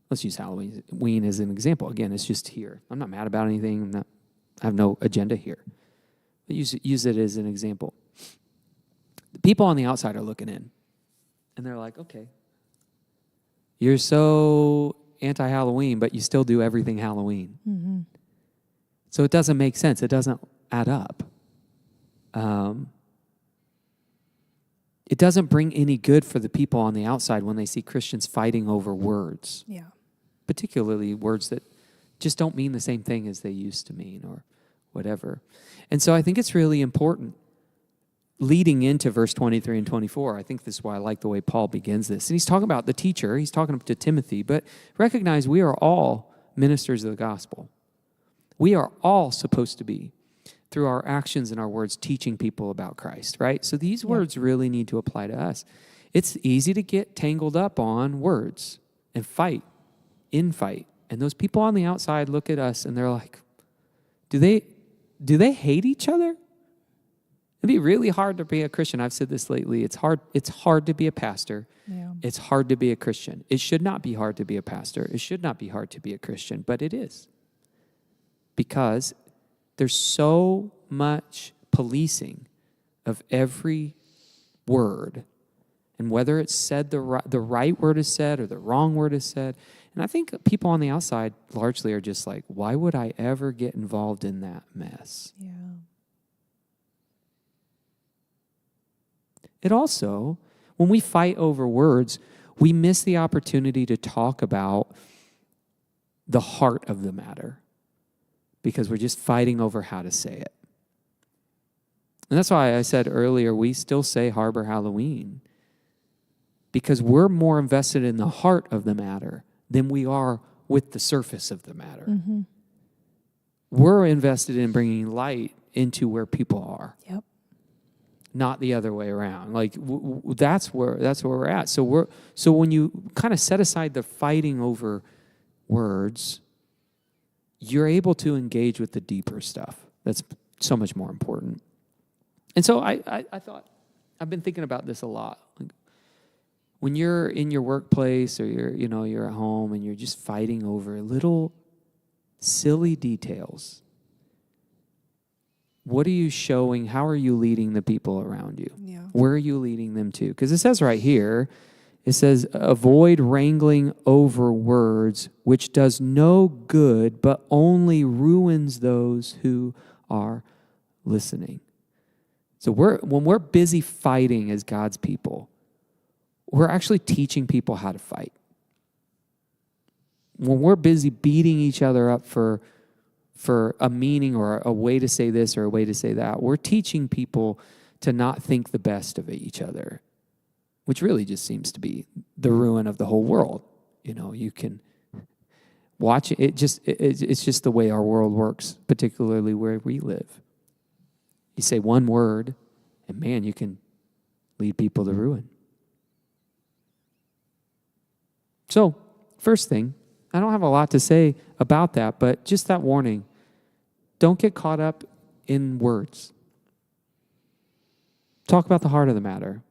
Let's use Halloween as an example. Again, it's just here. I'm not mad about anything. I have no agenda here. But use it as an example. The people on the outside are looking in. And they're like, okay, you're so anti-Halloween, but you still do everything Halloween. So it doesn't make sense. It doesn't add up. It doesn't bring any good for the people on the outside when they see Christians fighting over words. Yeah. Particularly words that just don't mean the same thing as they used to mean or whatever. And so I think it's really important leading into verse 23 and 24. I think this is why I like the way Paul begins this. And he's talking about the teacher. He's talking to Timothy. But recognize we are all ministers of the gospel. We are all supposed to be, through our actions and our words, teaching people about Christ, right? So these words really need to apply to us. It's easy to get tangled up on words and infight. And those people on the outside look at us and they're like, do they hate each other? It'd be really hard to be a Christian. I've said this lately. It's hard to be a pastor. Yeah. It's hard to be a Christian. It should not be hard to be a pastor. It should not be hard to be a Christian, but it is. Because there's so much policing of every word, and whether it's said the right word is said or the wrong word is said. And I think people on the outside largely are just like, why would I ever get involved in that mess? Yeah. It also, when we fight over words, we miss the opportunity to talk about the heart of the matter because we're just fighting over how to say it. And that's why I said earlier, we still say Harbor Halloween because we're more invested in the heart of the matter than we are with the surface of the matter. We're invested in bringing light into where people are. Yep. Not the other way around. Like that's where we're at. So when you kind of set aside the fighting over words, you're able to engage with the deeper stuff. That's so much more important. And so I thought, I've been thinking about this a lot. Like, when you're in your workplace or you're at home and you're just fighting over little silly details, what are you showing? How are you leading the people around you? Yeah. Where are you leading them to? Because it says right here, it says, avoid wrangling over words, which does no good, but only ruins those who are listening. So when we're busy fighting as God's people, we're actually teaching people how to fight. When we're busy beating each other up for a meaning or a way to say this or a way to say that, we're teaching people to not think the best of each other, which really just seems to be the ruin of the whole world. You can watch it. It's just the way our world works, particularly where we live. You say one word, and man, you can lead people to ruin. So, first thing, I don't have a lot to say about that, but just that warning. Don't get caught up in words. Talk about the heart of the matter.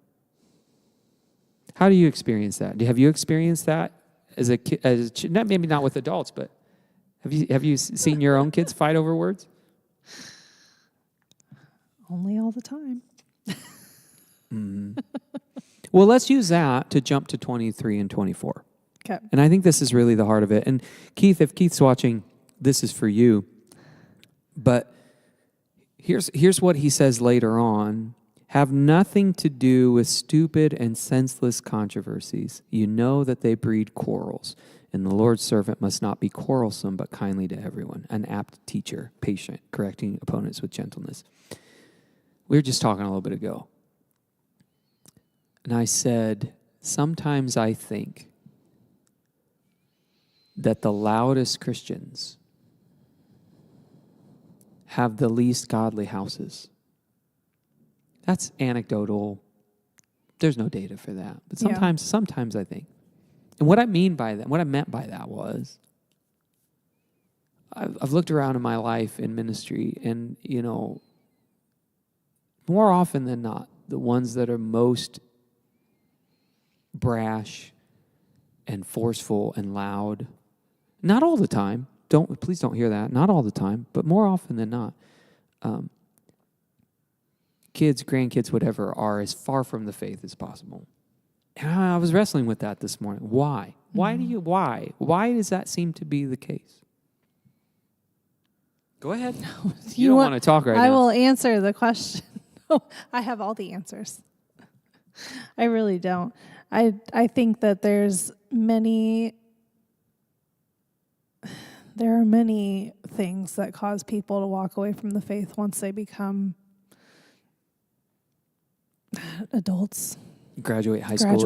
How do you experience that? Have you experienced that as a kid? Maybe not with adults, but have you seen your own kids fight over words? Only all the time. Well, let's use that to jump to 23 and 24. Okay. And I think this is really the heart of it. And Keith, if Keith's watching, this is for you. But here's what he says later on. Have nothing to do with stupid and senseless controversies. You know that they breed quarrels. And the Lord's servant must not be quarrelsome, but kindly to everyone. An apt teacher, patient, correcting opponents with gentleness. We were just talking a little bit ago. And I said, sometimes I think that the loudest Christians have the least godly houses. That's anecdotal. There's no data for that. But sometimes I think. And what I meant by that was, I've looked around in my life in ministry, and, more often than not, the ones that are most brash and forceful and loud, not all the time, please don't hear that, not all the time, but more often than not, kids, grandkids, whatever, are as far from the faith as possible. And I was wrestling with that this morning. Why? Why does that seem to be the case? Go ahead. You don't want to talk right now. I will answer the question. I have all the answers. I really don't. I think that there are many things that cause people to walk away from the faith once they become adults. Graduate high school,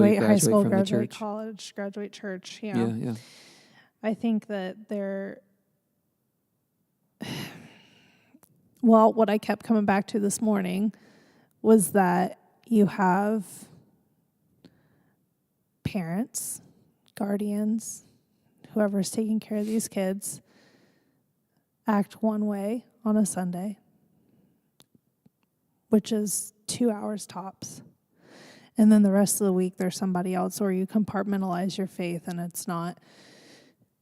graduate college, graduate church. Yeah. I think that what I kept coming back to this morning was that you have parents, guardians, whoever's taking care of these kids, act one way on a Sunday, which is 2 hours tops. And then the rest of the week, there's somebody else, or you compartmentalize your faith and it's not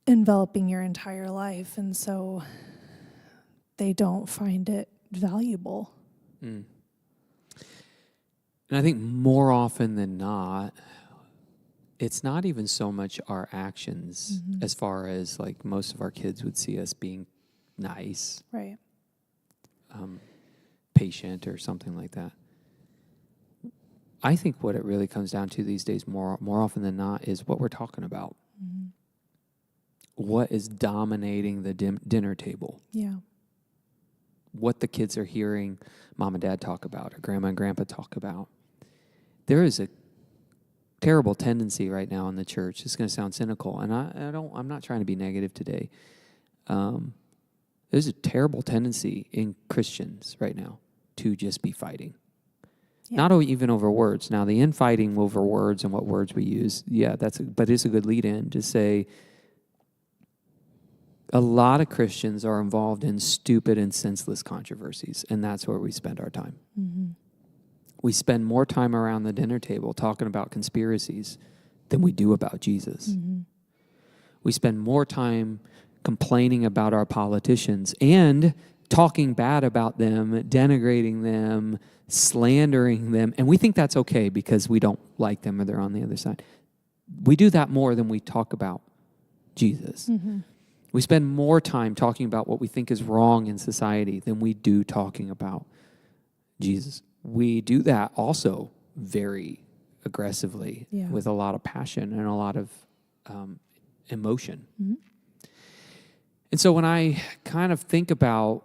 enveloping your entire life. And so they don't find it valuable. Mm. And I think more often than not, it's not even so much our actions as far as like most of our kids would see us being nice, right? Patient or something like that. I think what it really comes down to these days more often than not is what we're talking about. Mm-hmm. What is dominating the dinner table? Yeah. What the kids are hearing mom and dad talk about or grandma and grandpa talk about. There is a terrible tendency right now in the church. It's going to sound cynical, and I'm not trying to be negative today. There's a terrible tendency in Christians right now to just be fighting. Yeah. Not even over words. Now, the infighting over words and what words we use, but it's a good lead-in to say a lot of Christians are involved in stupid and senseless controversies, and that's where we spend our time. Mm-hmm. We spend more time around the dinner table talking about conspiracies than we do about Jesus. Mm-hmm. We spend more time complaining about our politicians and talking bad about them, denigrating them, slandering them, and we think that's okay because we don't like them or they're on the other side. We do that more than we talk about Jesus. Mm-hmm. We spend more time talking about what we think is wrong in society than we do talking about Jesus. We do that also very aggressively with a lot of passion and a lot of emotion. Mm-hmm. And so when I kind of think about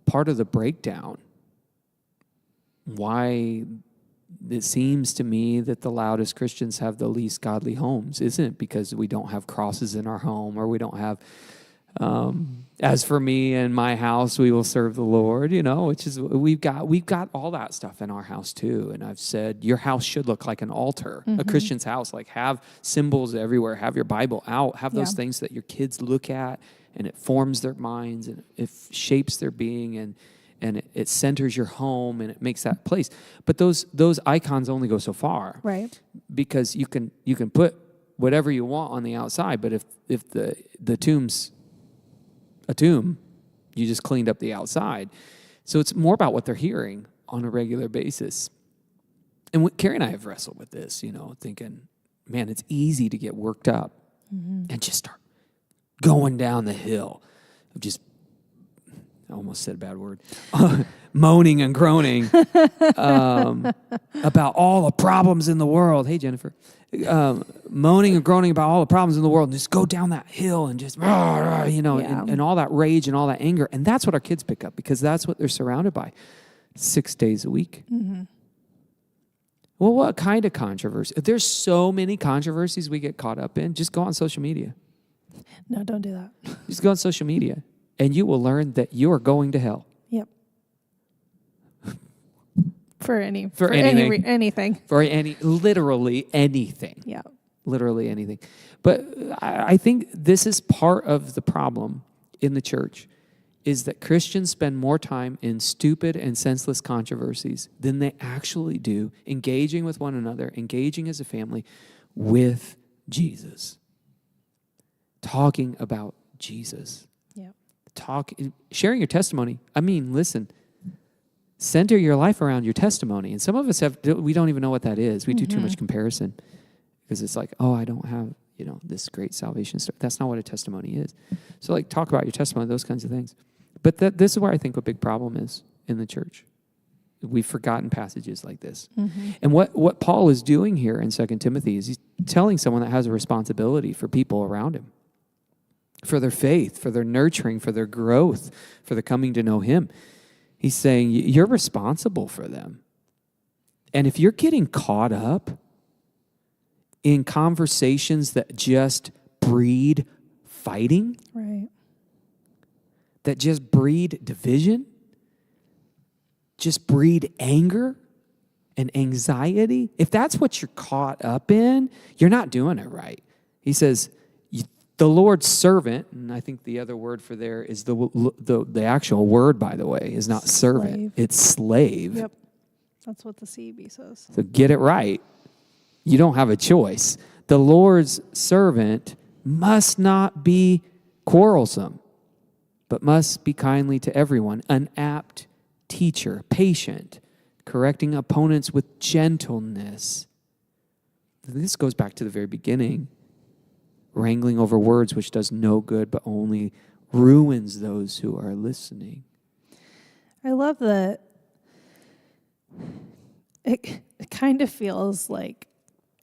part of the breakdown, why it seems to me that the loudest Christians have the least godly homes isn't because we don't have crosses in our home or we don't have, as for me and my house, we will serve the Lord, which is, we've got all that stuff in our house too. And I've said, your house should look like an altar, a Christian's house, like have symbols everywhere, have your Bible out, have those things that your kids look at and it forms their minds and it shapes their being and it centers your home and it makes that place. But those icons only go so far. Right. Because you can put whatever you want on the outside, but if the tomb's a tomb, you just cleaned up the outside. So it's more about what they're hearing on a regular basis. And Carrie and I have wrestled with this, thinking, man, it's easy to get worked up and just start going down the hill of just, I almost said a bad word, moaning and groaning about all the problems in the world. Hey, Jennifer. Moaning and groaning about all the problems in the world and just go down that hill and just, and all that rage and all that anger. And that's what our kids pick up because that's what they're surrounded by 6 days a week. Mm-hmm. Well, what kind of controversy? There's so many controversies we get caught up in. Just go on social media. No, don't do that. Just go on social media and you will learn that you are going to hell. Yep. Anything. Literally anything. Yeah. Literally anything. But I think this is part of the problem in the church is that Christians spend more time in stupid and senseless controversies than they actually do engaging with one another, engaging as a family with Jesus. Talking about Jesus. Yeah. Sharing your testimony. I mean, listen, center your life around your testimony. And some of us we don't even know what that is. We do too much comparison because it's like, oh, I don't have, this great salvation story. That's not what a testimony is. So talk about your testimony, those kinds of things. But this is where I think a big problem is in the church. We've forgotten passages like this. Mm-hmm. And what Paul is doing here in 2 Timothy is he's telling someone that has a responsibility for people around him, for their faith, for their nurturing, for their growth, for their coming to know him. He's saying you're responsible for them. And if you're getting caught up in conversations that just breed fighting, right, that just breed division, just breed anger and anxiety, if that's what you're caught up in, you're not doing it right. He says, the Lord's servant, and I think the other word for there is the actual word, by the way, is not servant. It's slave. Yep. That's what the CEB says. So get it right. You don't have a choice. The Lord's servant must not be quarrelsome, but must be kindly to everyone, an apt teacher, patient, correcting opponents with gentleness. This goes back to the very beginning. Wrangling over words, which does no good, but only ruins those who are listening. I love that it kind of feels like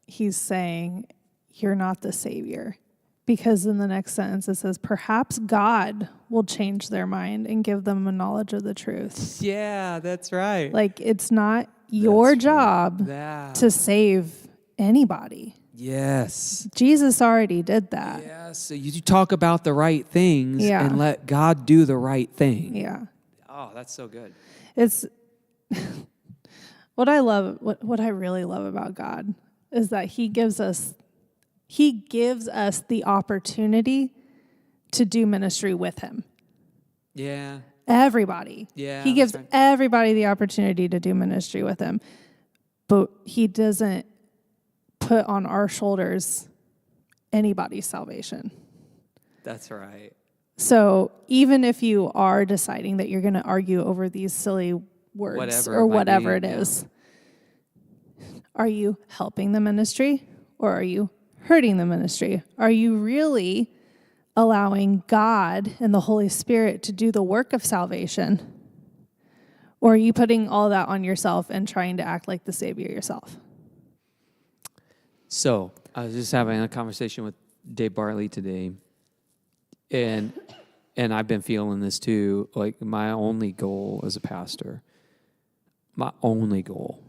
he's saying, you're not the Savior. Because in the next sentence it says, perhaps God will change their mind and give them a knowledge of the truth. Yeah, that's right. It's not your job to save anybody. Yes. Jesus already did that. Yes. So you talk about the right things and let God do the right thing. Yeah. Oh, that's so good. It's what I love, what I really love about God is that He gives us the opportunity to do ministry with Him. Yeah. Everybody. Yeah. He gives everybody the opportunity to do ministry with Him. But He doesn't put on our shoulders anybody's salvation. That's right. So even if you are deciding that you're going to argue over these silly words whatever it is, are you helping the ministry or are you hurting the ministry? Are you really allowing God and the Holy Spirit to do the work of salvation? Or are you putting all that on yourself and trying to act like the Savior yourself? So I was just having a conversation with Dave Bartley today, and I've been feeling this too. My only goal as a pastor, my only goal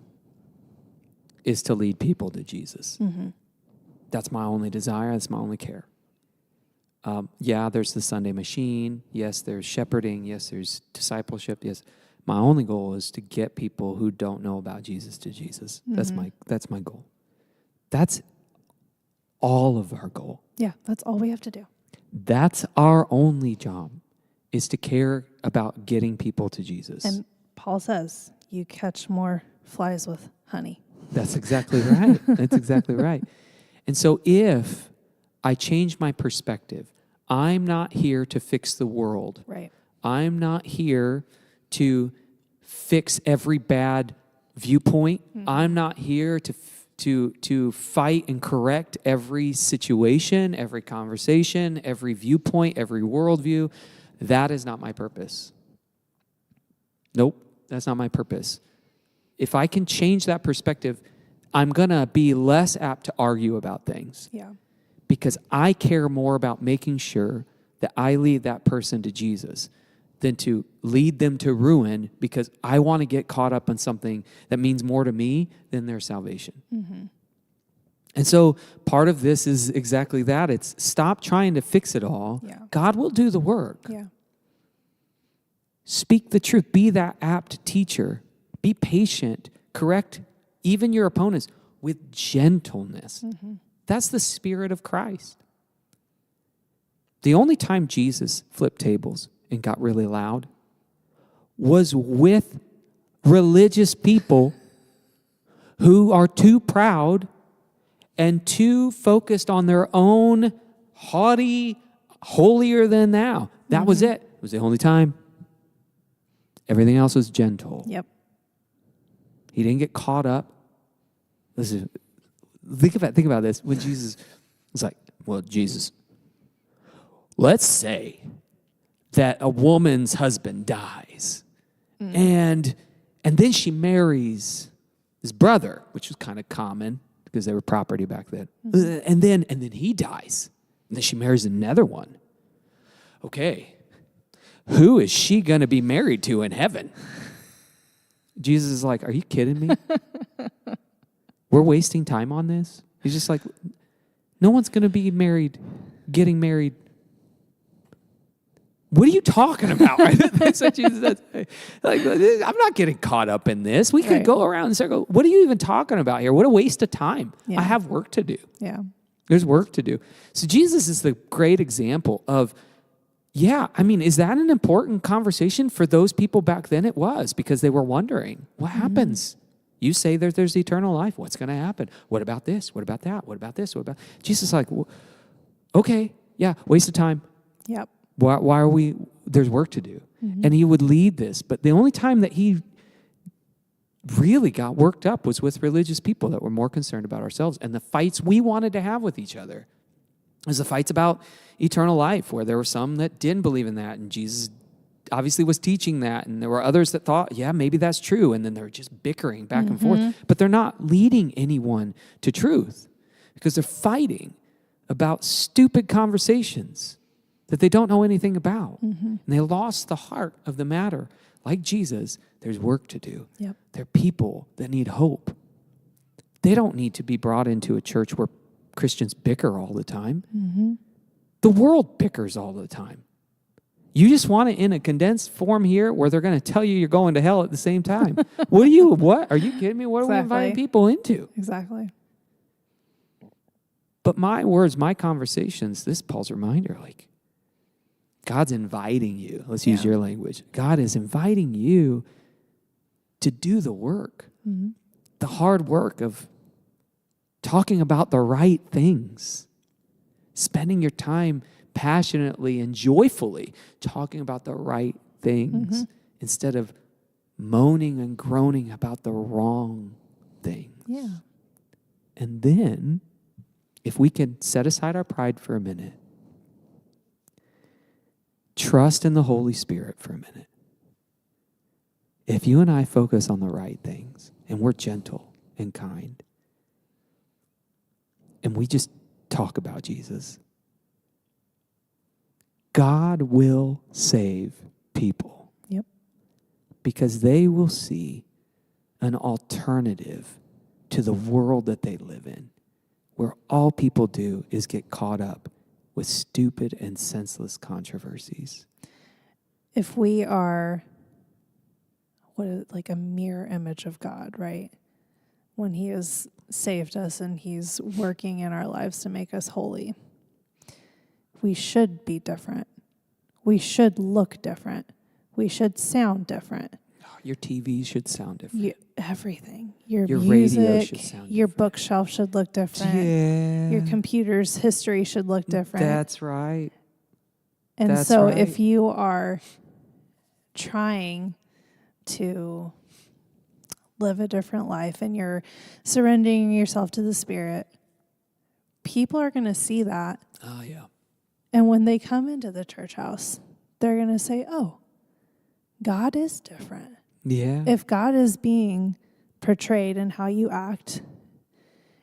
is to lead people to Jesus. Mm-hmm. That's my only desire. That's my only care. There's the Sunday machine. Yes, there's shepherding. Yes, there's discipleship. Yes, my only goal is to get people who don't know about Jesus to Jesus. Mm-hmm. That's my goal. That's all of our goal. Yeah, that's all we have to do. That's our only job, is to care about getting people to Jesus. And Paul says, you catch more flies with honey. That's exactly right. That's exactly right. And so if I change my perspective, I'm not here to fix the world. Right. I'm not here to fix every bad viewpoint. I'm not here to fight and correct every situation, every conversation, every viewpoint, every worldview. That is not my purpose. Nope, that's not my purpose. If I can change that perspective, I'm going to be less apt to argue about things. Yeah. Because I care more about making sure that I lead that person to Jesus than to lead them to ruin, because I want to get caught up on something that means more to me than their salvation. Mm-hmm. And so part of this is exactly that. It's stop trying to fix it all. Yeah. God will do the work. Yeah. Speak the truth. Be that apt teacher. Be patient. Correct even your opponents with gentleness. Mm-hmm. That's the spirit of Christ. The only time Jesus flipped tables and got really loud was with religious people who are too proud and too focused on their own haughty, holier than thou. That was it. It was the only time. Everything else was gentle. Yep. He didn't get caught up. Listen, think about this. When Jesus was like, well, Jesus, let's say that a woman's husband dies, and then she marries his brother, which was kind of common because they were property back then. And then he dies, and then she marries another one. Okay, who is she going to be married to in heaven? Jesus is like, are you kidding me? We're wasting time on this? He's just like, no one's going to be getting married. What are you talking about? That's what Jesus says. Like, I'm not getting caught up in this. We could go around and circle. What are you even talking about here? What a waste of time. Yeah. I have work to do. Yeah. There's work to do. So Jesus is the great example of, is that an important conversation for those people back then? It was, because they were wondering, what happens? You say there's eternal life. What's going to happen? What about this? What about that? What about this? What about... Jesus is like, well, okay, waste of time. Yep. Why are we... There's work to do. And he would lead this. But the only time that he really got worked up was with religious people that were more concerned about ourselves and the fights we wanted to have with each other. It was the fights about eternal life, where there were some that didn't believe in that, and Jesus obviously was teaching that, and there were others that thought, maybe that's true, and then they're just bickering back and forth. But they're not leading anyone to truth, because they're fighting about stupid conversations that they don't know anything about. And they lost the heart of the matter. Like Jesus, there's work to do. Yep. They're people that need hope. They don't need to be brought into a church where Christians bicker all the time. The world bickers all the time. You just want it in a condensed form here where they're going to tell you you're going to hell at the same time. What? Are you kidding me? What are we inviting people into? Exactly. But my words, my conversations, this is Paul's reminder, like, God's inviting you. Let's use your language. God is inviting you to do the work, the hard work of talking about the right things, spending your time passionately and joyfully talking about the right things instead of moaning and groaning about the wrong things. Yeah. And then, if we can set aside our pride for a minute, trust in the Holy Spirit for a minute. If you and I focus on the right things, and we're gentle and kind, and we just talk about Jesus, God will save people. Yep. Because they will see an alternative to the world that they live in, where all people do is get caught up with stupid and senseless controversies. If we are like a mirror image of God, right? When he has saved us and he's working in our lives to make us holy, we should be different. We should look different. We should sound different. Your TV should sound different. Everything. Your music, radio should sound your different. Bookshelf should look different. Yeah. Your computer's history should look different. That's right. And so if you are trying to live a different life and you're surrendering yourself to the Spirit, people are going to see that. Oh, yeah. And when they come into the church house, they're going to say, oh, God is different. Yeah. If God is being portrayed in how you act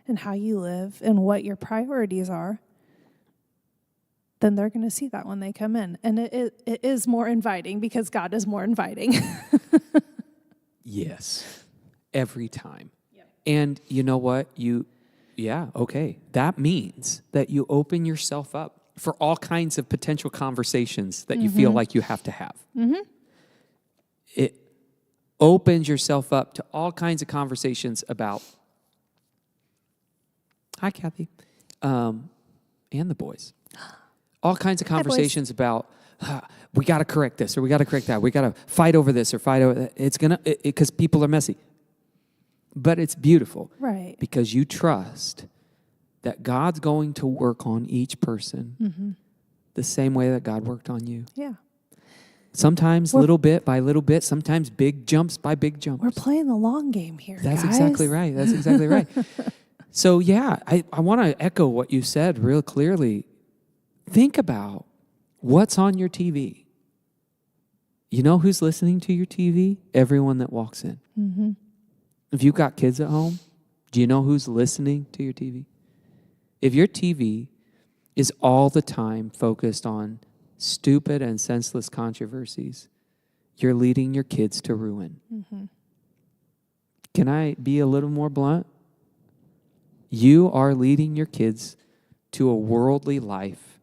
and how you live and what your priorities are, then they're going to see that when they come in. And it is more inviting because God is more inviting. Yes. Every time. Yep. And you know what? Okay. That means that you open yourself up for all kinds of potential conversations that you feel like you have to have. Mm-hmm. It opens yourself up to all kinds of conversations about, hi, Kathy, and the boys. All kinds of conversations about, we got to correct this or we got to correct that. We got to fight over this or fight over that. It's going to, because people are messy. But it's beautiful. Right. Because you trust that God's going to work on each person the same way that God worked on you. Yeah. Sometimes little bit by little bit, sometimes big jumps by big jumps. We're playing the long game here, That's guys. exactly right. That's exactly right. So, yeah, I want to echo what you said real clearly. Think about what's on your TV. You know who's listening to your TV? Everyone that walks in. Mm-hmm. If you've got kids at home, do you know who's listening to your TV? If your TV is all the time focused on stupid and senseless controversies, you're leading your kids to ruin. Mm-hmm. Can I be a little more blunt? You are leading your kids to a worldly life,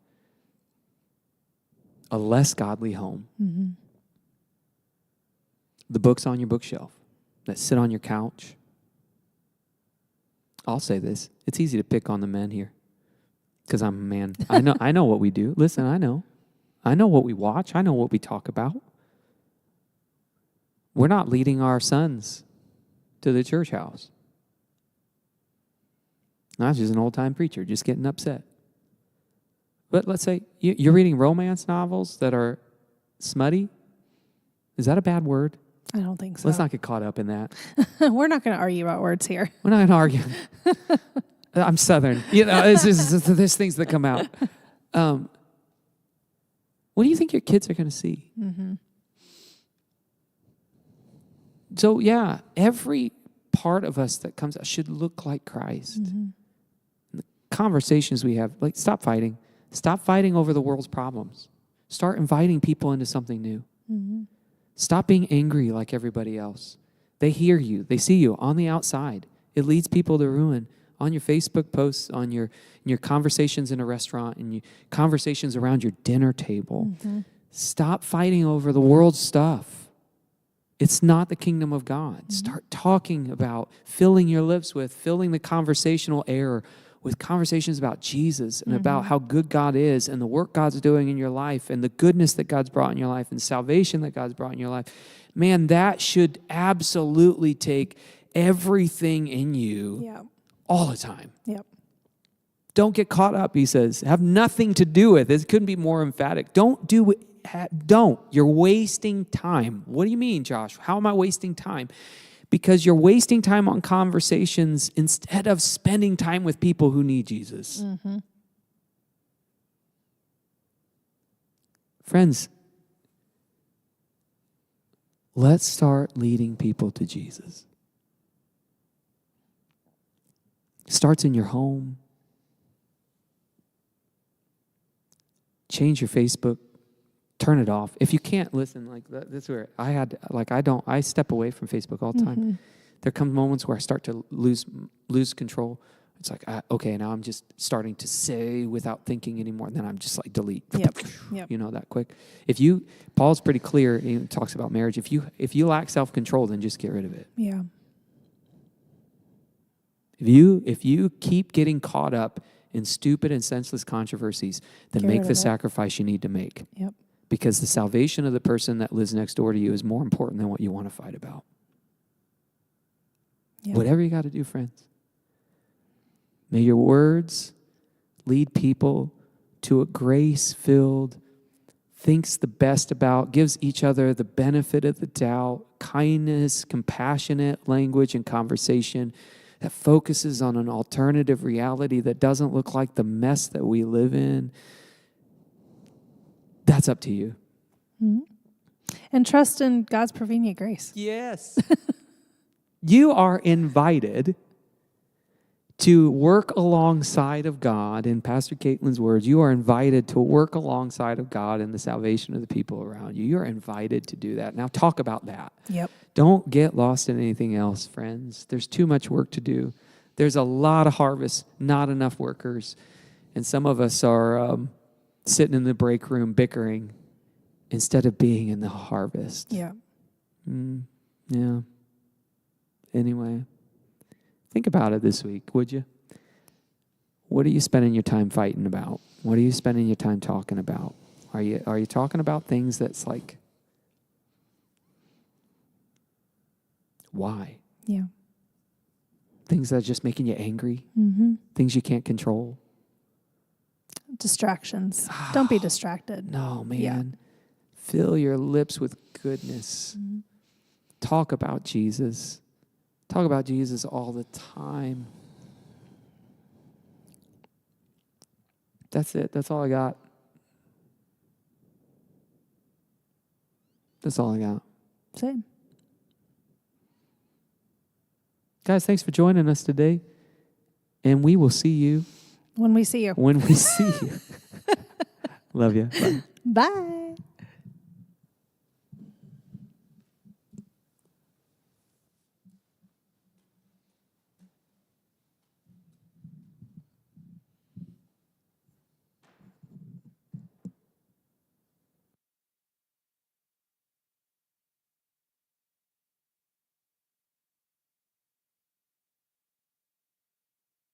a less godly home. Mm-hmm. The books on your bookshelf that sit on your couch. I'll say this. It's easy to pick on the men here because I'm a man. I know what we do. Listen, I know. I know what we watch. I know what we talk about. We're not leading our sons to the church house. That's just an old-time preacher just getting upset. But let's say you're reading romance novels that are smutty. Is that a bad word? I don't think so. Let's not get caught up in that. We're not going to argue about words here. We're not going to argue. I'm Southern. It's just, there's things that come out. What do you think your kids are going to see? Mm-hmm. So, yeah, every part of us that comes out should look like Christ. Mm-hmm. The conversations we have, like, stop fighting. Stop fighting over the world's problems. Start inviting people into something new. Mm-hmm. Stop being angry like everybody else. They hear you. They see you on the outside. It leads people to ruin. On your Facebook posts, on your conversations in a restaurant, and your conversations around your dinner table. Mm-hmm. Stop fighting over the world's stuff. It's not the kingdom of God. Mm-hmm. Start talking about filling your lips with, filling the conversational air with conversations about Jesus and about how good God is and the work God's doing in your life and the goodness that God's brought in your life and salvation that God's brought in your life. Man, that should absolutely take everything in you all the time. Yep. Don't get caught up, he says. Have nothing to do with it. It couldn't be more emphatic. Don't. You're wasting time. What do you mean, Josh? How am I wasting time? Because you're wasting time on conversations instead of spending time with people who need Jesus. Mm-hmm. Friends, let's start leading people to Jesus. It starts in your home. Change your Facebook. Turn it off. If you can't listen, like that's where I step away from Facebook all the time. Mm-hmm. There come moments where I start to lose control. It's like, okay, now I'm just starting to say without thinking anymore. And then I'm just like delete, Yep. That quick. Paul's pretty clear. He talks about marriage. If you lack self-control, then just get rid of it. Yeah. If you keep getting caught up in stupid and senseless controversies, then make the sacrifice you need to make. Yep. Because the salvation of the person that lives next door to you is more important than what you want to fight about. Yep. Whatever you got to do, friends. May your words lead people to a grace-filled, thinks the best about, gives each other the benefit of the doubt, kindness, compassionate language and conversation that focuses on an alternative reality that doesn't look like the mess that we live in. That's up to you. Mm-hmm. And trust in God's prevenient grace. Yes. You are invited to work alongside of God. In Pastor Caitlin's words, you are invited to work alongside of God in the salvation of the people around you. You're invited to do that. Now talk about that. Yep. Don't get lost in anything else, friends. There's too much work to do. There's a lot of harvest, not enough workers. And some of us are sitting in the break room bickering instead of being in the harvest. Yeah. Yeah. Anyway, think about it this week, would you? What are you spending your time fighting about? What are you spending your time talking about? Are you talking about things that's like, why? Yeah. Things that are just making you angry? Mm-hmm. Things you can't control? Distractions. Don't be distracted. No, man. Yeah. Fill your lips with goodness. Mm-hmm. Talk about Jesus. Talk about Jesus all the time. That's it. That's all I got. That's all I got. Same. Guys, thanks for joining us today. And we will see you When we see you. when we see you. Love you. Bye. Bye.